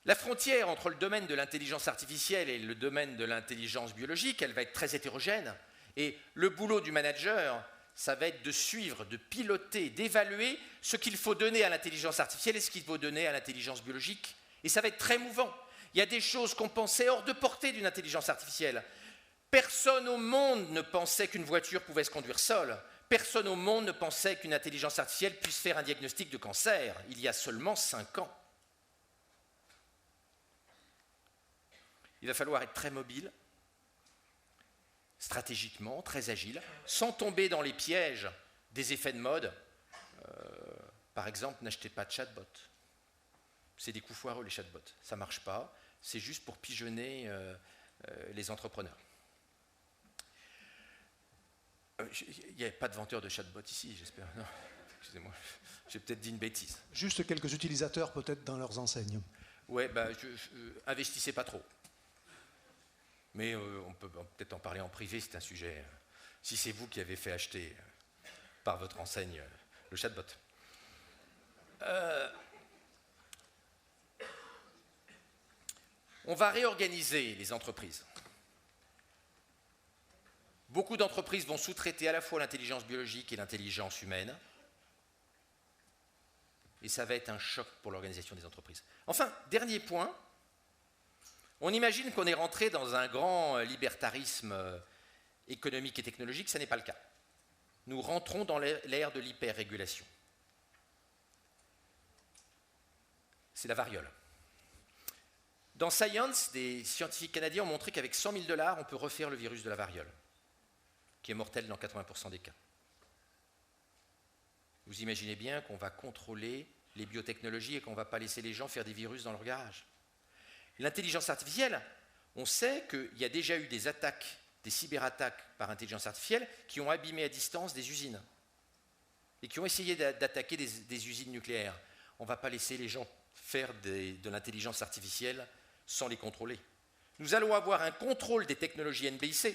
La frontière entre le domaine de l'intelligence artificielle et le domaine de l'intelligence biologique, elle va être très hétérogène. Et le boulot du manager, ça va être de suivre, de piloter, d'évaluer ce qu'il faut donner à l'intelligence artificielle et ce qu'il faut donner à l'intelligence biologique. Et ça va être très mouvant. Il y a des choses qu'on pensait hors de portée d'une intelligence artificielle. Personne au monde ne pensait qu'une voiture pouvait se conduire seule. Personne au monde ne pensait qu'une intelligence artificielle puisse faire un diagnostic de cancer il y a seulement 5 ans. Il va falloir être très mobile, stratégiquement, très agile, sans tomber dans les pièges des effets de mode. Par exemple, n'achetez pas de chatbot. C'est des coups foireux, les chatbots. Ça ne marche pas. C'est juste pour pigeonner les entrepreneurs. Il n'y a pas de vendeur de chatbot ici, j'espère. Non, excusez-moi, j'ai peut-être dit une bêtise. Juste quelques utilisateurs peut-être dans leurs enseignes. Ouais, investissez pas trop. Mais on peut peut-être en parler en privé, c'est un sujet. Si c'est vous qui avez fait acheter par votre enseigne le chatbot. On va réorganiser les entreprises. Beaucoup d'entreprises vont sous-traiter à la fois l'intelligence biologique et l'intelligence humaine. Et ça va être un choc pour l'organisation des entreprises. Enfin, dernier point. On imagine qu'on est rentré dans un grand libertarisme économique et technologique, ce n'est pas le cas. Nous rentrons dans l'ère de l'hyper-régulation. C'est la variole. Dans Science, des scientifiques canadiens ont montré qu'avec 100 000 $, on peut refaire le virus de la variole, qui est mortel dans 80% des cas. Vous imaginez bien qu'on va contrôler les biotechnologies et qu'on ne va pas laisser les gens faire des virus dans leur garage. L'intelligence artificielle, on sait qu'il y a déjà eu des attaques, des cyberattaques par intelligence artificielle qui ont abîmé à distance des usines et qui ont essayé d'attaquer des usines nucléaires. On ne va pas laisser les gens faire de l'intelligence artificielle sans les contrôler. Nous allons avoir un contrôle des technologies NBIC,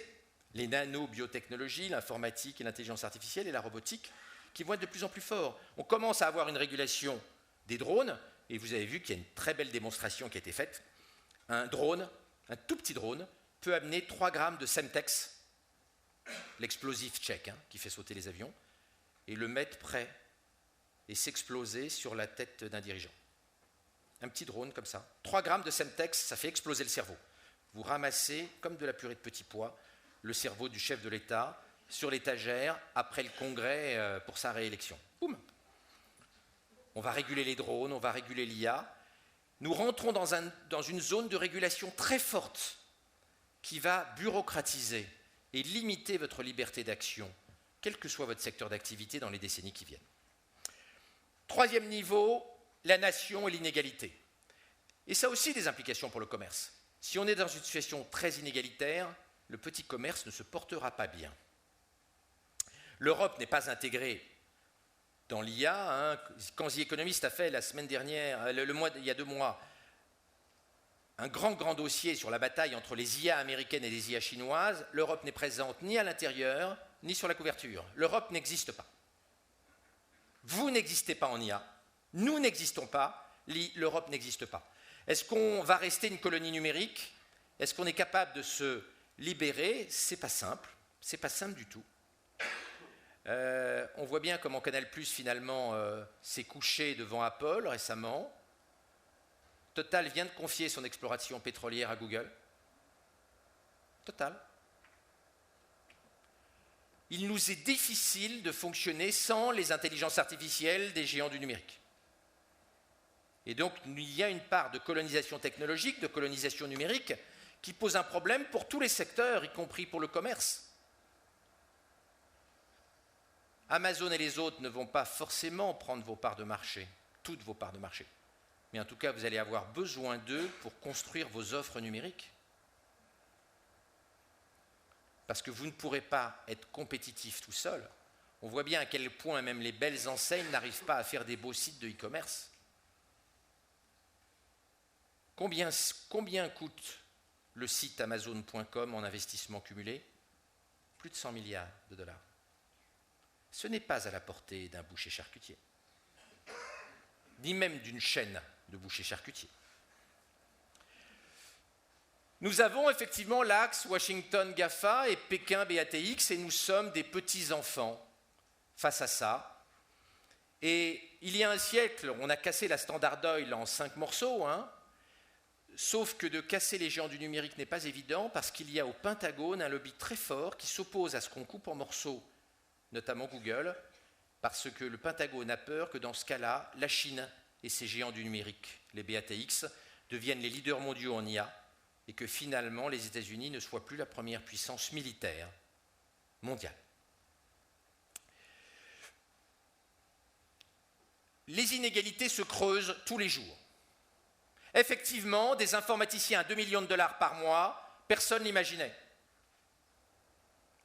les nanobiotechnologies, l'informatique et l'intelligence artificielle et la robotique, qui vont être de plus en plus forts. On commence à avoir une régulation des drones, et vous avez vu qu'il y a une très belle démonstration qui a été faite. Un drone, un tout petit drone, peut amener 3 grammes de Semtex, l'explosif tchèque qui fait sauter les avions, et le mettre prêt et s'exploser sur la tête d'un dirigeant. Un petit drone comme ça. 3 grammes de Semtex, ça fait exploser le cerveau. Vous ramassez, comme de la purée de petits pois, le cerveau du chef de l'État sur l'étagère après le Congrès pour sa réélection. Boum. On va réguler les drones, on va réguler l'IA. Nous rentrons dans une zone de régulation très forte qui va bureaucratiser et limiter votre liberté d'action, quel que soit votre secteur d'activité dans les décennies qui viennent. Troisième niveau, la nation et l'inégalité. Et ça a aussi des implications pour le commerce. Si on est dans une situation très inégalitaire, le petit commerce ne se portera pas bien. L'Europe n'est pas intégrée dans l'IA. Quand The Economist a fait la semaine dernière, il y a 2 mois, un grand dossier sur la bataille entre les IA américaines et les IA chinoises, l'Europe n'est présente ni à l'intérieur, ni sur la couverture. L'Europe n'existe pas. Vous n'existez pas en IA, nous n'existons pas, l'Europe n'existe pas. Est-ce qu'on va rester une colonie numérique? Est-ce qu'on est capable de se libérer? C'est pas simple du tout. On voit bien comment Canal+, finalement, s'est couché devant Apple récemment. Total vient de confier son exploration pétrolière à Google. Total. Il nous est difficile de fonctionner sans les intelligences artificielles des géants du numérique. Et donc, il y a une part de colonisation technologique, de colonisation numérique, qui pose un problème pour tous les secteurs, y compris pour le commerce. Amazon et les autres ne vont pas forcément prendre vos parts de marché, toutes vos parts de marché. Mais en tout cas, vous allez avoir besoin d'eux pour construire vos offres numériques. Parce que vous ne pourrez pas être compétitif tout seul. On voit bien à quel point même les belles enseignes n'arrivent pas à faire des beaux sites de e-commerce. Combien coûte le site Amazon.com en investissement cumulé? Plus de 100 milliards de dollars. Ce n'est pas à la portée d'un boucher charcutier, ni même d'une chaîne de bouchers charcutiers. Nous avons effectivement l'axe Washington-GAFA et Pékin-BATX, et nous sommes des petits-enfants face à ça. Et il y a un siècle, on a cassé la Standard Oil en 5 morceaux, sauf que de casser les géants du numérique n'est pas évident, parce qu'il y a au Pentagone un lobby très fort qui s'oppose à ce qu'on coupe en morceaux, notamment Google, parce que le Pentagone a peur que dans ce cas-là, la Chine et ses géants du numérique, les BATX, deviennent les leaders mondiaux en IA, et que finalement les États-Unis ne soient plus la première puissance militaire mondiale. Les inégalités se creusent tous les jours. Effectivement, des informaticiens à 2 millions de dollars par mois, personne ne l'imaginait.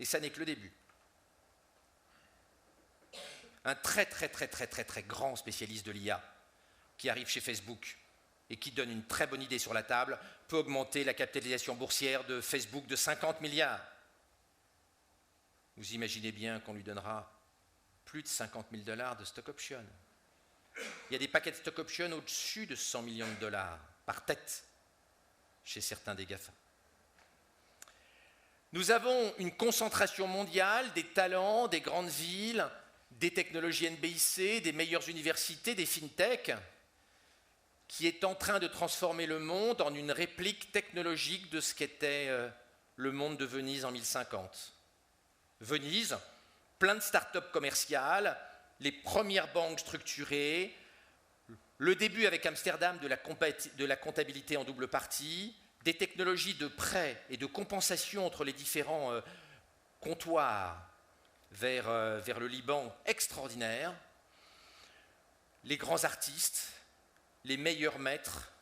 Et ça n'est que le début. Un très grand spécialiste de l'IA qui arrive chez Facebook et qui donne une très bonne idée sur la table, peut augmenter la capitalisation boursière de Facebook de 50 milliards. Vous imaginez bien qu'on lui donnera plus de 50 000 $ de stock option. Il y a des paquets de stock option au-dessus de 100 millions de dollars par tête chez certains des GAFA. Nous avons une concentration mondiale des talents, des grandes villes, des technologies NBIC, des meilleures universités, des fintech, qui est en train de transformer le monde en une réplique technologique de ce qu'était le monde de Venise en 1050. Venise, plein de start-up commerciales, les premières banques structurées, le début avec Amsterdam de la comptabilité en double partie, des technologies de prêt et de compensation entre les différents comptoirs vers le Liban extraordinaire, les grands artistes, les meilleurs maîtres,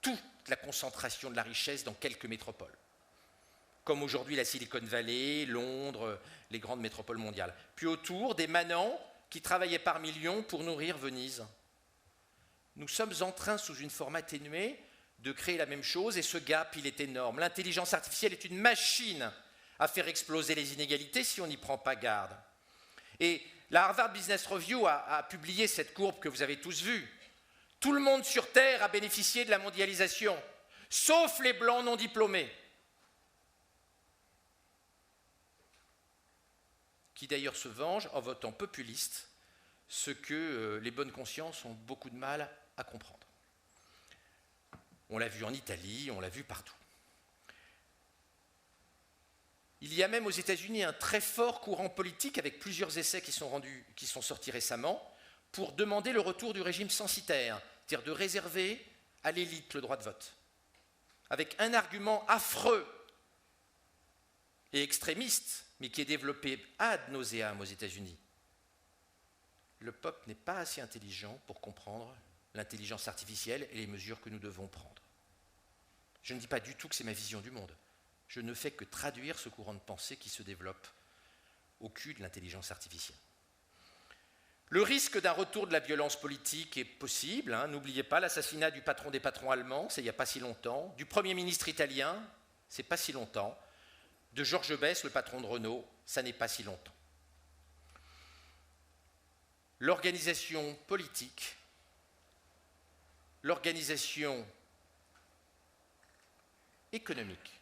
toute la concentration de la richesse dans quelques métropoles. Comme aujourd'hui la Silicon Valley, Londres, les grandes métropoles mondiales. Puis autour, des manants qui travaillaient par millions pour nourrir Venise. Nous sommes en train, sous une forme atténuée, de créer la même chose, et ce gap, il est énorme. L'intelligence artificielle est une machine à faire exploser les inégalités si on n'y prend pas garde. Et la Harvard Business Review a publié cette courbe que vous avez tous vue. Tout le monde sur Terre a bénéficié de la mondialisation, sauf les Blancs non diplômés, qui d'ailleurs se vengent en votant populiste, ce que les bonnes consciences ont beaucoup de mal à comprendre. On l'a vu en Italie, on l'a vu partout. Il y a même aux États-Unis un très fort courant politique avec plusieurs essais qui sont sortis récemment pour demander le retour du régime censitaire, c'est-à-dire de réserver à l'élite le droit de vote, avec un argument affreux et extrémiste, mais qui est développé ad nauseam aux États-Unis. Le peuple n'est pas assez intelligent pour comprendre l'intelligence artificielle et les mesures que nous devons prendre. Je ne dis pas du tout que c'est ma vision du monde. Je ne fais que traduire ce courant de pensée qui se développe au cul de l'intelligence artificielle. Le risque d'un retour de la violence politique est possible. N'oubliez pas l'assassinat du patron des patrons allemands, c'est il n'y a pas si longtemps, du Premier ministre italien, c'est pas si longtemps, de Georges Besse, le patron de Renault, ça n'est pas si longtemps. L'organisation politique, l'organisation économique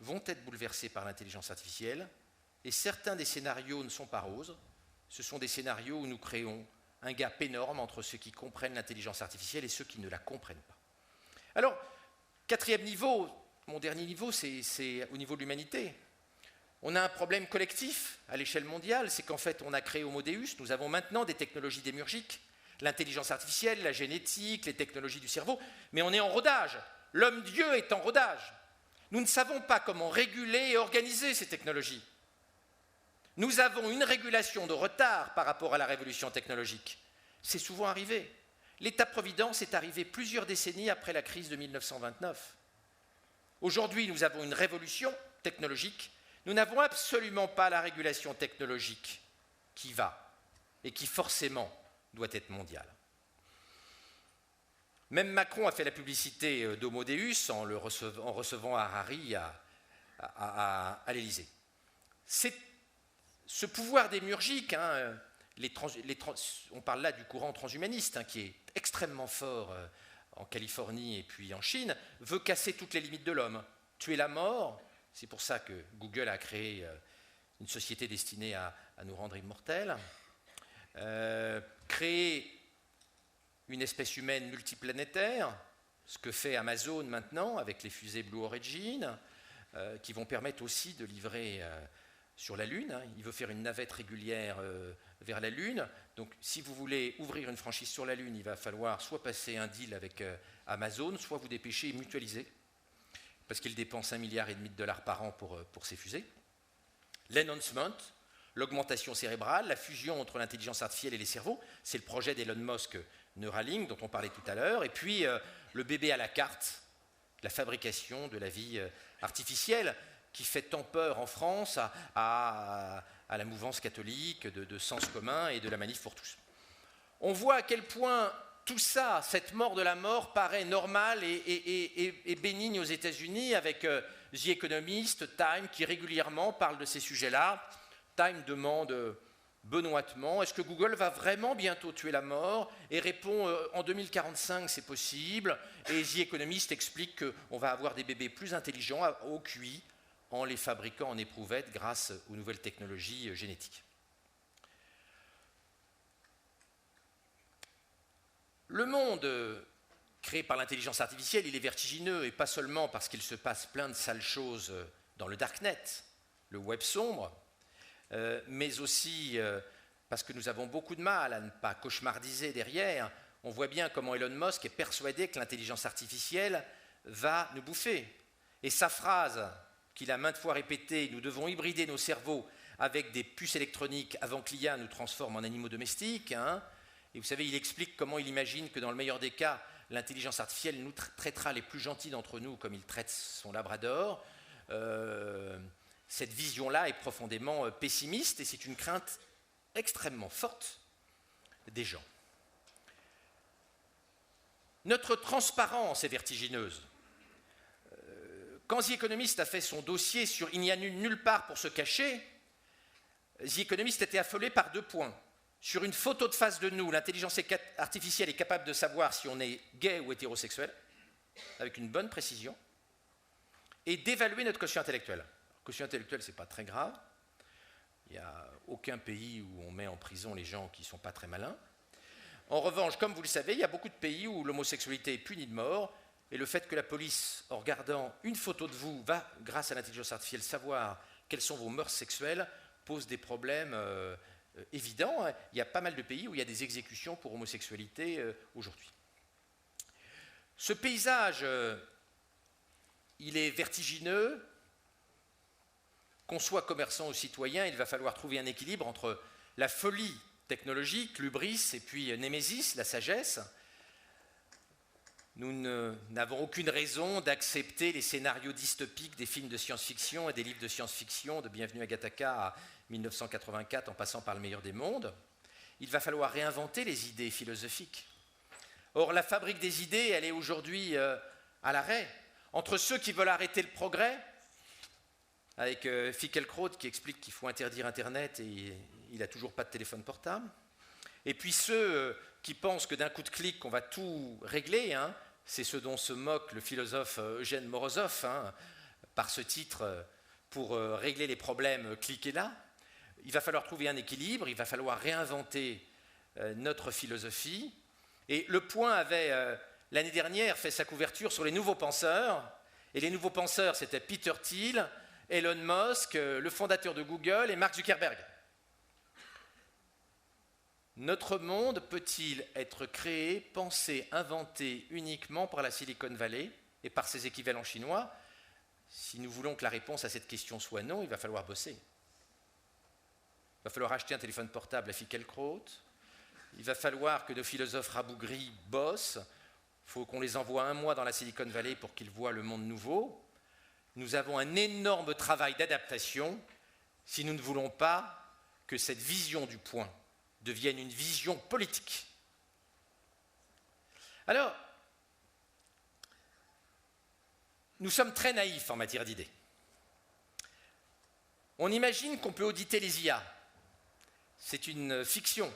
vont être bouleversés par l'intelligence artificielle et certains des scénarios ne sont pas roses. Ce sont des scénarios où nous créons un gap énorme entre ceux qui comprennent l'intelligence artificielle et ceux qui ne la comprennent pas. Alors, quatrième niveau, mon dernier niveau, c'est au niveau de l'humanité. On a un problème collectif à l'échelle mondiale, c'est qu'en fait, on a créé Homo Deus, nous avons maintenant des technologies démiurgiques, l'intelligence artificielle, la génétique, les technologies du cerveau, mais on est en rodage. L'homme-dieu est en rodage. Nous ne savons pas comment réguler et organiser ces technologies. Nous avons une régulation de retard par rapport à la révolution technologique. C'est souvent arrivé. L'État-providence est arrivé plusieurs décennies après la crise de 1929. Aujourd'hui, nous avons une révolution technologique. Nous n'avons absolument pas la régulation technologique qui va et qui forcément doit être mondiale. Même Macron a fait la publicité d'Homo Deus en recevant Harari à l'Élysée. Ce pouvoir démiurgique, on parle là du courant transhumaniste qui est extrêmement fort en Californie et puis en Chine, veut casser toutes les limites de l'homme, tuer la mort. C'est pour ça que Google a créé une société destinée à nous rendre immortels, créer une espèce humaine multiplanétaire, ce que fait Amazon maintenant avec les fusées Blue Origin, qui vont permettre aussi de livrer sur la Lune. Il veut faire une navette régulière vers la Lune. Donc si vous voulez ouvrir une franchise sur la Lune, il va falloir soit passer un deal avec Amazon, soit vous dépêcher et mutualiser, parce qu'il dépense 1,5 milliard de dollars par an pour ces fusées. L'enhancement, l'augmentation cérébrale, la fusion entre l'intelligence artificielle et les cerveaux, c'est le projet d'Elon Musk Neuralink dont on parlait tout à l'heure, et puis le bébé à la carte, la fabrication de la vie artificielle qui fait tant peur en France à la mouvance catholique de Sens commun et de la Manif pour tous. On voit à quel point tout ça, cette mort de la mort, paraît normale et bénigne aux États-Unis avec The Economist, Time, qui régulièrement parle de ces sujets-là. Time demande benoîtement, est-ce que Google va vraiment bientôt tuer la mort? Et répond, en 2045, c'est possible. Et The Economist explique qu'on va avoir des bébés plus intelligents au QI en les fabriquant en éprouvettes grâce aux nouvelles technologies génétiques. Le monde créé par l'intelligence artificielle, il est vertigineux, et pas seulement parce qu'il se passe plein de sales choses dans le darknet, le web sombre, mais aussi parce que nous avons beaucoup de mal à ne pas cauchemardiser derrière. On voit bien comment Elon Musk est persuadé que l'intelligence artificielle va nous bouffer. Et sa phrase qu'il a maintes fois répétée, nous devons hybrider nos cerveaux avec des puces électroniques avant que l'IA nous transforme en animaux domestiques. Et vous savez, il explique comment il imagine que dans le meilleur des cas, l'intelligence artificielle nous traitera les plus gentils d'entre nous comme il traite son labrador. Cette vision-là est profondément pessimiste et c'est une crainte extrêmement forte des gens. Notre transparence est vertigineuse. Quand The Economist a fait son dossier sur « Il n'y a nulle part pour se cacher », The Economist était affolé par 2 points. Sur une photo de face de nous, l'intelligence artificielle est capable de savoir si on est gay ou hétérosexuel, avec une bonne précision, et d'évaluer notre quotient intellectuel. Le quotient intellectuel, ce n'est pas très grave. Il n'y a aucun pays où on met en prison les gens qui ne sont pas très malins. En revanche, comme vous le savez, il y a beaucoup de pays où l'homosexualité est punie de mort, et le fait que la police, en regardant une photo de vous, va, grâce à l'intelligence artificielle, savoir quelles sont vos mœurs sexuelles, pose des problèmes évidents. Il y a pas mal de pays où il y a des exécutions pour homosexualité aujourd'hui. Ce paysage, il est vertigineux. Qu'on soit commerçant ou citoyen, il va falloir trouver un équilibre entre la folie technologique, l'hubris, et puis Némésis, la sagesse. Nous n'avons aucune raison d'accepter les scénarios dystopiques des films de science-fiction et des livres de science-fiction, de Bienvenue à Gattaca à 1984 en passant par Le meilleur des mondes. Il va falloir réinventer les idées philosophiques. Or, la fabrique des idées, elle est aujourd'hui à l'arrêt. Entre ceux qui veulent arrêter le progrès, avec Finkielkraut qui explique qu'il faut interdire Internet et il n'a toujours pas de téléphone portable, et puis ceux qui pensent que d'un coup de clic, on va tout régler, hein. C'est ce dont se moque le philosophe Eugène Morozov, hein, par ce titre, pour régler les problèmes, cliquez là. Il va falloir trouver un équilibre, il va falloir réinventer notre philosophie. Et Le Point avait, l'année dernière, fait sa couverture sur les nouveaux penseurs. Et les nouveaux penseurs, c'était Peter Thiel, Elon Musk, le fondateur de Google et Mark Zuckerberg. Notre monde peut-il être créé, pensé, inventé uniquement par la Silicon Valley et par ses équivalents chinois? Si nous voulons que la réponse à cette question soit non, il va falloir bosser. Il va falloir acheter un téléphone portable à Finkielkraut. Il va falloir que nos philosophes rabougris bossent. Il faut qu'on les envoie un mois dans la Silicon Valley pour qu'ils voient le monde nouveau. Nous avons un énorme travail d'adaptation si nous ne voulons pas que cette vision du point devienne une vision politique. Alors, nous sommes très naïfs en matière d'idées. On imagine qu'on peut auditer les IA. C'est une fiction.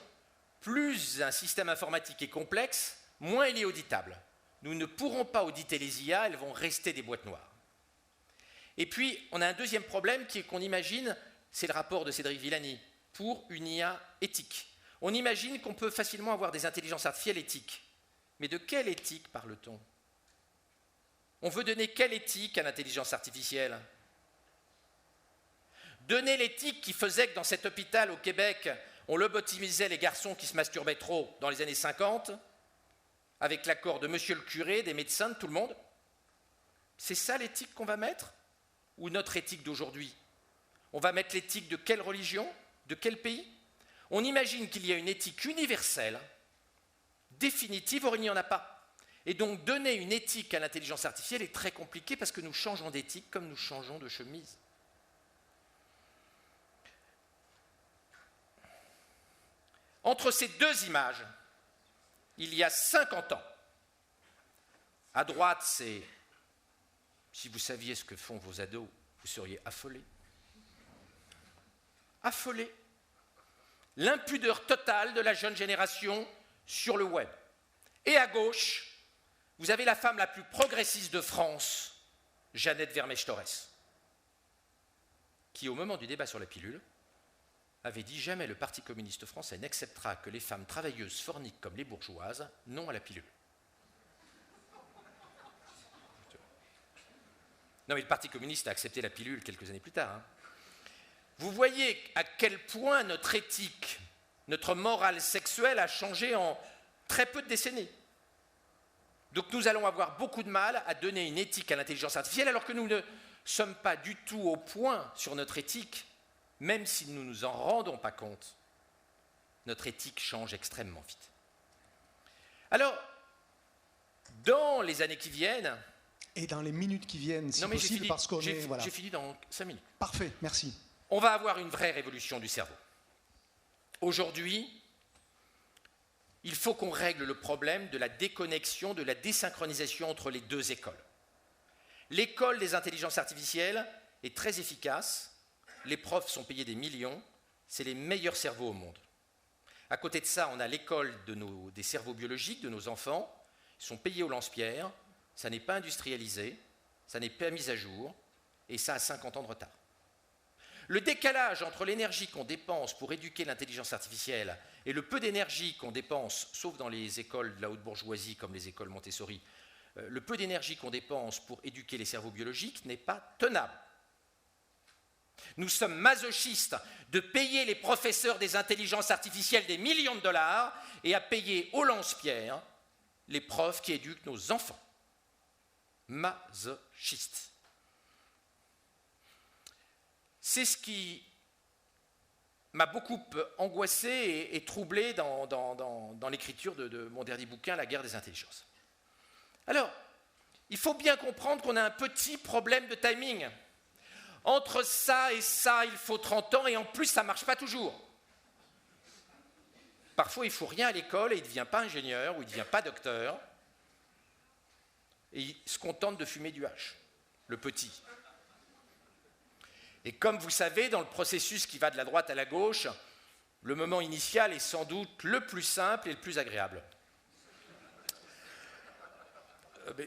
Plus un système informatique est complexe, moins il est auditable. Nous ne pourrons pas auditer les IA, elles vont rester des boîtes noires. Et puis, on a un deuxième problème qui est qu'on imagine, c'est le rapport de Cédric Villani, pour une IA éthique. On imagine qu'on peut facilement avoir des intelligences artificielles éthiques. Mais de quelle éthique parle-t-on? On veut donner quelle éthique à l'intelligence artificielle? Donner l'éthique qui faisait que dans cet hôpital au Québec, on lobotomisait les garçons qui se masturbaient trop dans les années 50, avec l'accord de monsieur le curé, des médecins, de tout le monde. C'est ça l'éthique qu'on va mettre? Ou notre éthique d'aujourd'hui? On va mettre l'éthique de quelle religion? De quel pays? On imagine qu'il y a une éthique universelle, définitive, or il n'y en a pas. Et donc donner une éthique à l'intelligence artificielle est très compliqué parce que nous changeons d'éthique comme nous changeons de chemise. Entre ces deux images, il y a 50 ans. À droite, c'est « si vous saviez ce que font vos ados, vous seriez affolés ». Affolés. L'impudeur totale de la jeune génération sur le web. Et à gauche, vous avez la femme la plus progressiste de France, Jeannette Vermèche-Torres, qui, au moment du débat sur la pilule, avait dit « Jamais le Parti communiste français n'acceptera que les femmes travailleuses forniquent comme les bourgeoises, non à la pilule. » Non, mais le Parti communiste a accepté la pilule quelques années plus tard. Hein. Vous voyez à quel point notre éthique, notre morale sexuelle a changé en très peu de décennies. Donc nous allons avoir beaucoup de mal à donner une éthique à l'intelligence artificielle alors que nous ne sommes pas du tout au point sur notre éthique, même si nous ne nous en rendons pas compte. Notre éthique change extrêmement vite. Alors, dans les années qui viennent... Et dans les minutes qui viennent, si possible, parce qu'on est... Voilà. J'ai fini dans 5 minutes. Parfait, merci. On va avoir une vraie révolution du cerveau. Aujourd'hui, il faut qu'on règle le problème de la déconnexion, de la désynchronisation entre les deux écoles. L'école des intelligences artificielles est très efficace, les profs sont payés des millions, c'est les meilleurs cerveaux au monde. À côté de ça, on a l'école des cerveaux biologiques de nos enfants, ils sont payés au lance-pierre, ça n'est pas industrialisé, ça n'est pas mis à jour, et ça a 50 ans de retard. Le décalage entre l'énergie qu'on dépense pour éduquer l'intelligence artificielle et le peu d'énergie qu'on dépense, sauf dans les écoles de la haute bourgeoisie comme les écoles Montessori, le peu d'énergie qu'on dépense pour éduquer les cerveaux biologiques n'est pas tenable. Nous sommes masochistes de payer les professeurs des intelligences artificielles des millions de dollars et à payer au lance-pierre les profs qui éduquent nos enfants. Masochistes. C'est ce qui m'a beaucoup angoissé et troublé dans l'écriture de mon dernier bouquin, La guerre des intelligences. Alors, il faut bien comprendre qu'on a un petit problème de timing. Entre ça et ça, il faut 30 ans et en plus, ça ne marche pas toujours. Parfois, il ne faut rien à l'école et il ne devient pas ingénieur ou il ne devient pas docteur. Et il se contente de fumer du hache, le petit. Et comme vous savez, dans le processus qui va de la droite à la gauche, le moment initial est sans doute le plus simple et le plus agréable.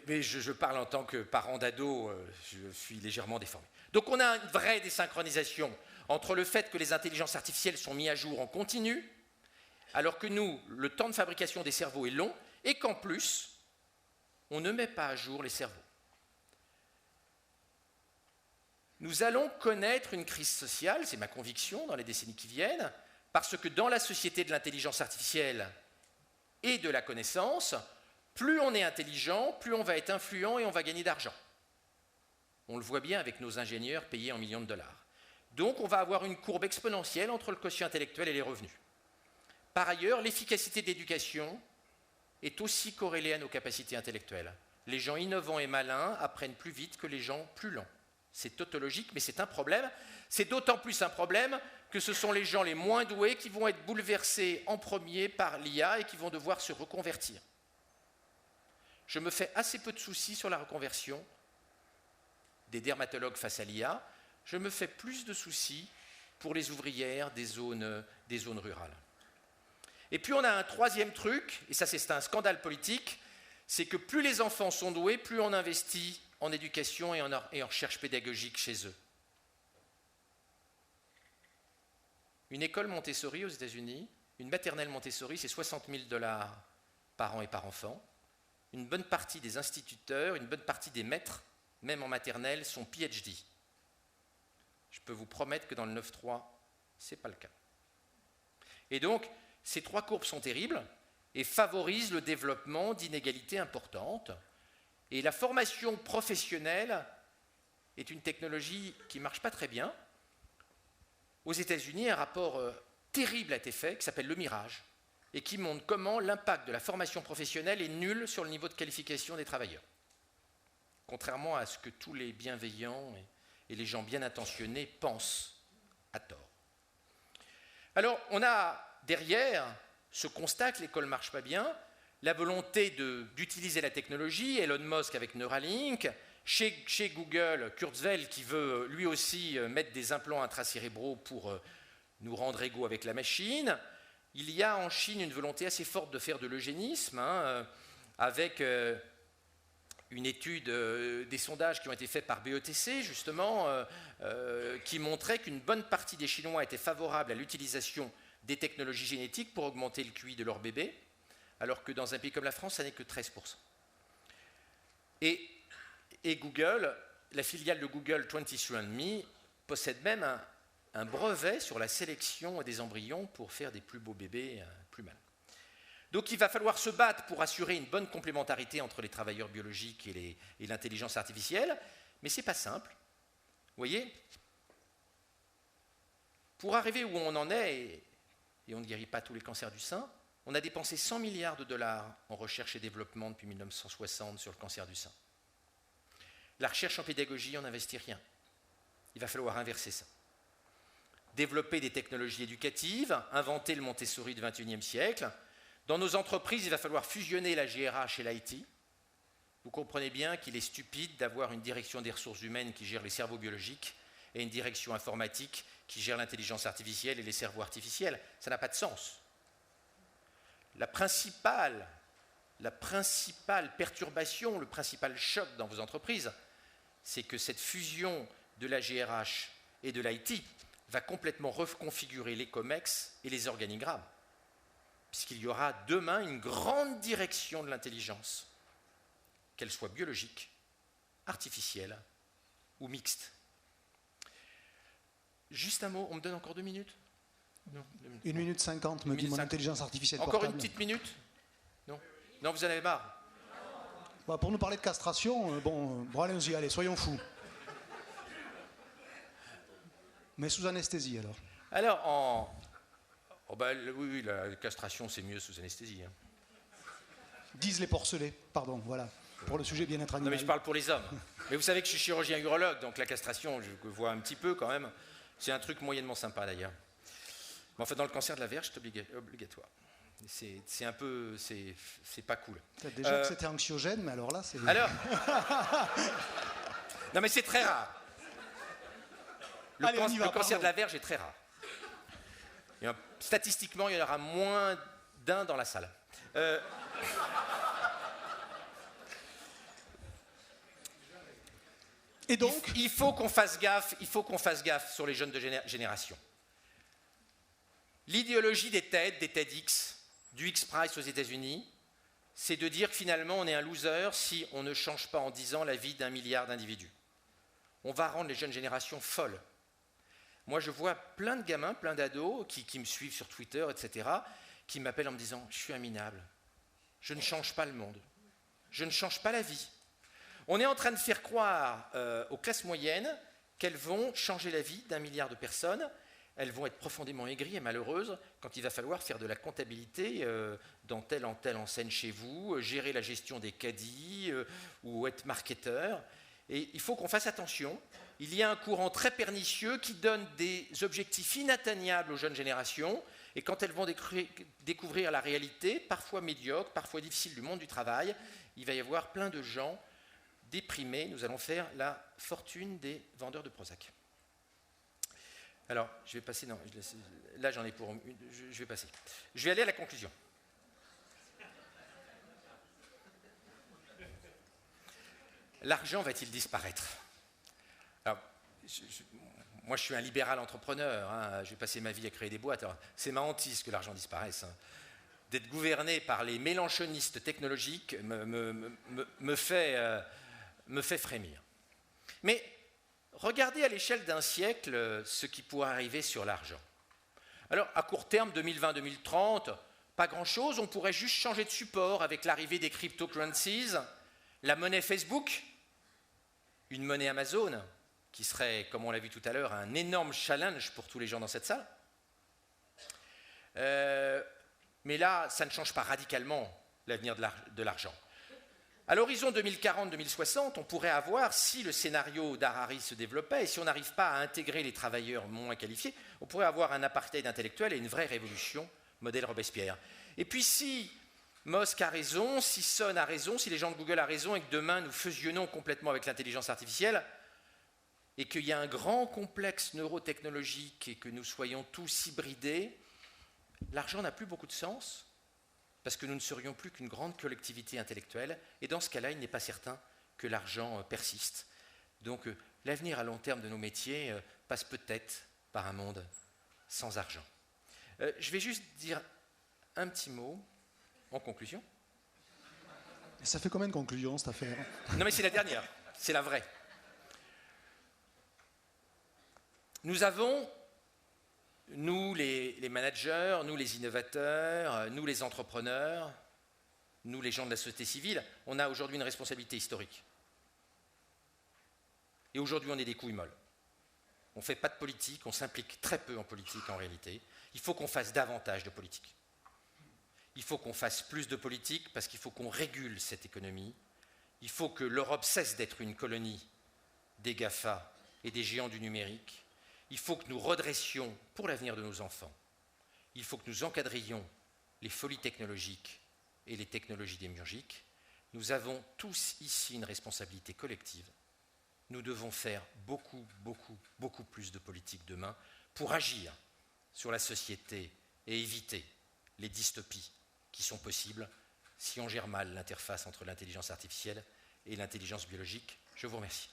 Mais je parle en tant que parent d'ado, je suis légèrement déformé. Donc on a une vraie désynchronisation entre le fait que les intelligences artificielles sont mises à jour en continu, alors que nous, le temps de fabrication des cerveaux est long, et qu'en plus, on ne met pas à jour les cerveaux. Nous allons connaître une crise sociale, c'est ma conviction, dans les décennies qui viennent, parce que dans la société de l'intelligence artificielle et de la connaissance, plus on est intelligent, plus on va être influent et on va gagner d'argent. On le voit bien avec nos ingénieurs payés en millions de dollars. Donc on va avoir une courbe exponentielle entre le quotient intellectuel et les revenus. Par ailleurs, l'efficacité de l'éducation est aussi corrélée à nos capacités intellectuelles. Les gens innovants et malins apprennent plus vite que les gens plus lents. C'est tautologique, mais c'est un problème. C'est d'autant plus un problème que ce sont les gens les moins doués qui vont être bouleversés en premier par l'IA et qui vont devoir se reconvertir. Je me fais assez peu de soucis sur la reconversion des dermatologues face à l'IA. Je me fais plus de soucis pour les ouvrières des zones rurales. Et puis on a un troisième truc, et ça c'est un scandale politique, c'est que plus les enfants sont doués, plus on investit en éducation et en recherche pédagogique chez eux. Une école Montessori aux États-Unis, une maternelle Montessori, c'est 60 000 $ par an et par enfant. Une bonne partie des instituteurs, une bonne partie des maîtres, même en maternelle, sont PhD. Je peux vous promettre que dans le 9-3, ce n'est pas le cas. Et donc, ces trois courbes sont terribles et favorisent le développement d'inégalités importantes. Et la formation professionnelle est une technologie qui ne marche pas très bien. Aux États-Unis, un rapport terrible a été fait qui s'appelle Le Mirage et qui montre comment l'impact de la formation professionnelle est nul sur le niveau de qualification des travailleurs. Contrairement à ce que tous les bienveillants et les gens bien intentionnés pensent à tort. Alors, on a derrière ce constat que l'école ne marche pas bien, la volonté d'utiliser la technologie, Elon Musk avec Neuralink, chez Google, Kurzweil qui veut lui aussi mettre des implants intracérébraux pour nous rendre égaux avec la machine. Il y a en Chine une volonté assez forte de faire de l'eugénisme, avec une étude des sondages qui ont été faits par BETC, justement, qui montrait qu'une bonne partie des Chinois étaient favorables à l'utilisation des technologies génétiques pour augmenter le QI de leur bébé, alors que dans un pays comme la France, ça n'est que 13%. Et Google, la filiale de Google 23andMe, possède même un brevet sur la sélection des embryons pour faire des plus beaux bébés plus malins. Donc il va falloir se battre pour assurer une bonne complémentarité entre les travailleurs biologiques et l'intelligence artificielle, mais ce n'est pas simple. Vous voyez, pour arriver où on en est, et on ne guérit pas tous les cancers du sein, on a dépensé 100 milliards de dollars en recherche et développement depuis 1960 sur le cancer du sein. La recherche en pédagogie, on n'investit rien. Il va falloir inverser ça. Développer des technologies éducatives, inventer le Montessori du XXIe siècle. Dans nos entreprises, il va falloir fusionner la GRH et l'IT. Vous comprenez bien qu'il est stupide d'avoir une direction des ressources humaines qui gère les cerveaux biologiques et une direction informatique qui gère l'intelligence artificielle et les cerveaux artificiels. Ça n'a pas de sens. La principale perturbation, le principal choc dans vos entreprises, c'est que cette fusion de la GRH et de l'IT va complètement reconfigurer les COMEX et les organigrammes, puisqu'il y aura demain une grande direction de l'intelligence, qu'elle soit biologique, artificielle ou mixte. Juste un mot, on me donne encore 2 minutes? Non, 1 minute 50, me dit mon intelligence artificielle encore portable. Une petite minute? Non, non, vous en avez marre? Bah, pour nous parler de castration, bon allez-y, allez, soyons fous. Mais sous anesthésie, alors. Alors, oui, la castration, c'est mieux sous anesthésie. Hein. Disent les porcelets, pardon, voilà, pour le sujet bien-être animal. Non, mais je parle pour les hommes. Mais vous savez que je suis chirurgien urologue, donc la castration, je vois un petit peu quand même. C'est un truc moyennement sympa, d'ailleurs. Mais enfin, dans le cancer de la verge, c'est obligatoire. C'est un peu... c'est pas cool. Peut-être déjà que c'était anxiogène, mais alors là, c'est... Alors non, mais c'est très rare. Le cancer de la verge est très rare. Statistiquement, il y en aura moins d'un dans la salle. Et donc, il faut qu'on fasse gaffe sur les jeunes de génération. L'idéologie des TED, des TEDx, du X-Prize aux États-Unis, c'est de dire que finalement on est un loser si on ne change pas en 10 ans la vie d'1 milliard d'individus. On va rendre les jeunes générations folles. Moi, je vois plein de gamins, plein d'ados qui me suivent sur Twitter, etc., qui m'appellent en me disant « Je suis un minable. Je ne change pas le monde. Je ne change pas la vie. » On est en train de faire croire aux classes moyennes qu'elles vont changer la vie d'1 milliard de personnes. Elles vont être profondément aigries et malheureuses quand il va falloir faire de la comptabilité dans telle enseigne chez vous, gérer la gestion des caddies ou être marketeur. Et il faut qu'on fasse attention. Il y a un courant très pernicieux qui donne des objectifs inatteignables aux jeunes générations. Et quand elles vont découvrir la réalité, parfois médiocre, parfois difficile du monde du travail, il va y avoir plein de gens déprimés. Nous allons faire la fortune des vendeurs de Prozac. Alors, je vais passer... Non, là j'en ai pour... Je vais passer. Je vais aller à la conclusion. L'argent va-t-il disparaître? Alors, moi, je suis un libéral entrepreneur. Hein, je vais passer ma vie à créer des boîtes. C'est ma hantise que l'argent disparaisse. Hein. D'être gouverné par les mélanchonistes technologiques me fait frémir. Mais regardez à l'échelle d'un siècle ce qui pourrait arriver sur l'argent. Alors, à court terme, 2020-2030, pas grand-chose. On pourrait juste changer de support avec l'arrivée des cryptocurrencies, la monnaie Facebook, une monnaie Amazon, qui serait, comme on l'a vu tout à l'heure, un énorme challenge pour tous les gens dans cette salle. Mais là, ça ne change pas radicalement l'avenir de l'argent. À l'horizon 2040-2060, on pourrait avoir, si le scénario d'Harari se développait, et si on n'arrive pas à intégrer les travailleurs moins qualifiés, on pourrait avoir un apartheid intellectuel et une vraie révolution, modèle Robespierre. Et puis si Musk a raison, si Son a raison, si les gens de Google a raison, et que demain nous fusionnons complètement avec l'intelligence artificielle, et qu'il y a un grand complexe neurotechnologique et que nous soyons tous hybridés, l'argent n'a plus beaucoup de sens, parce que nous ne serions plus qu'une grande collectivité intellectuelle, et dans ce cas-là, il n'est pas certain que l'argent persiste. Donc l'avenir à long terme de nos métiers passe peut-être par un monde sans argent. Je vais juste dire un petit mot en conclusion. Ça fait combien de conclusions, cette affaire? Non, mais c'est la dernière, c'est la vraie. Nous avons, nous les managers, nous les innovateurs, nous les entrepreneurs, nous les gens de la société civile, on a aujourd'hui une responsabilité historique. Et aujourd'hui, on est des couilles molles. On ne fait pas de politique, on s'implique très peu en politique en réalité. Il faut qu'on fasse davantage de politique. Il faut qu'on fasse plus de politique parce qu'il faut qu'on régule cette économie. Il faut que l'Europe cesse d'être une colonie des GAFA et des géants du numérique. Il faut que nous redressions pour l'avenir de nos enfants. Il faut que nous encadrions les folies technologiques et les technologies démiurgiques. Nous avons tous ici une responsabilité collective. Nous devons faire beaucoup, beaucoup, beaucoup plus de politique demain pour agir sur la société et éviter les dystopies qui sont possibles si on gère mal l'interface entre l'intelligence artificielle et l'intelligence biologique. Je vous remercie.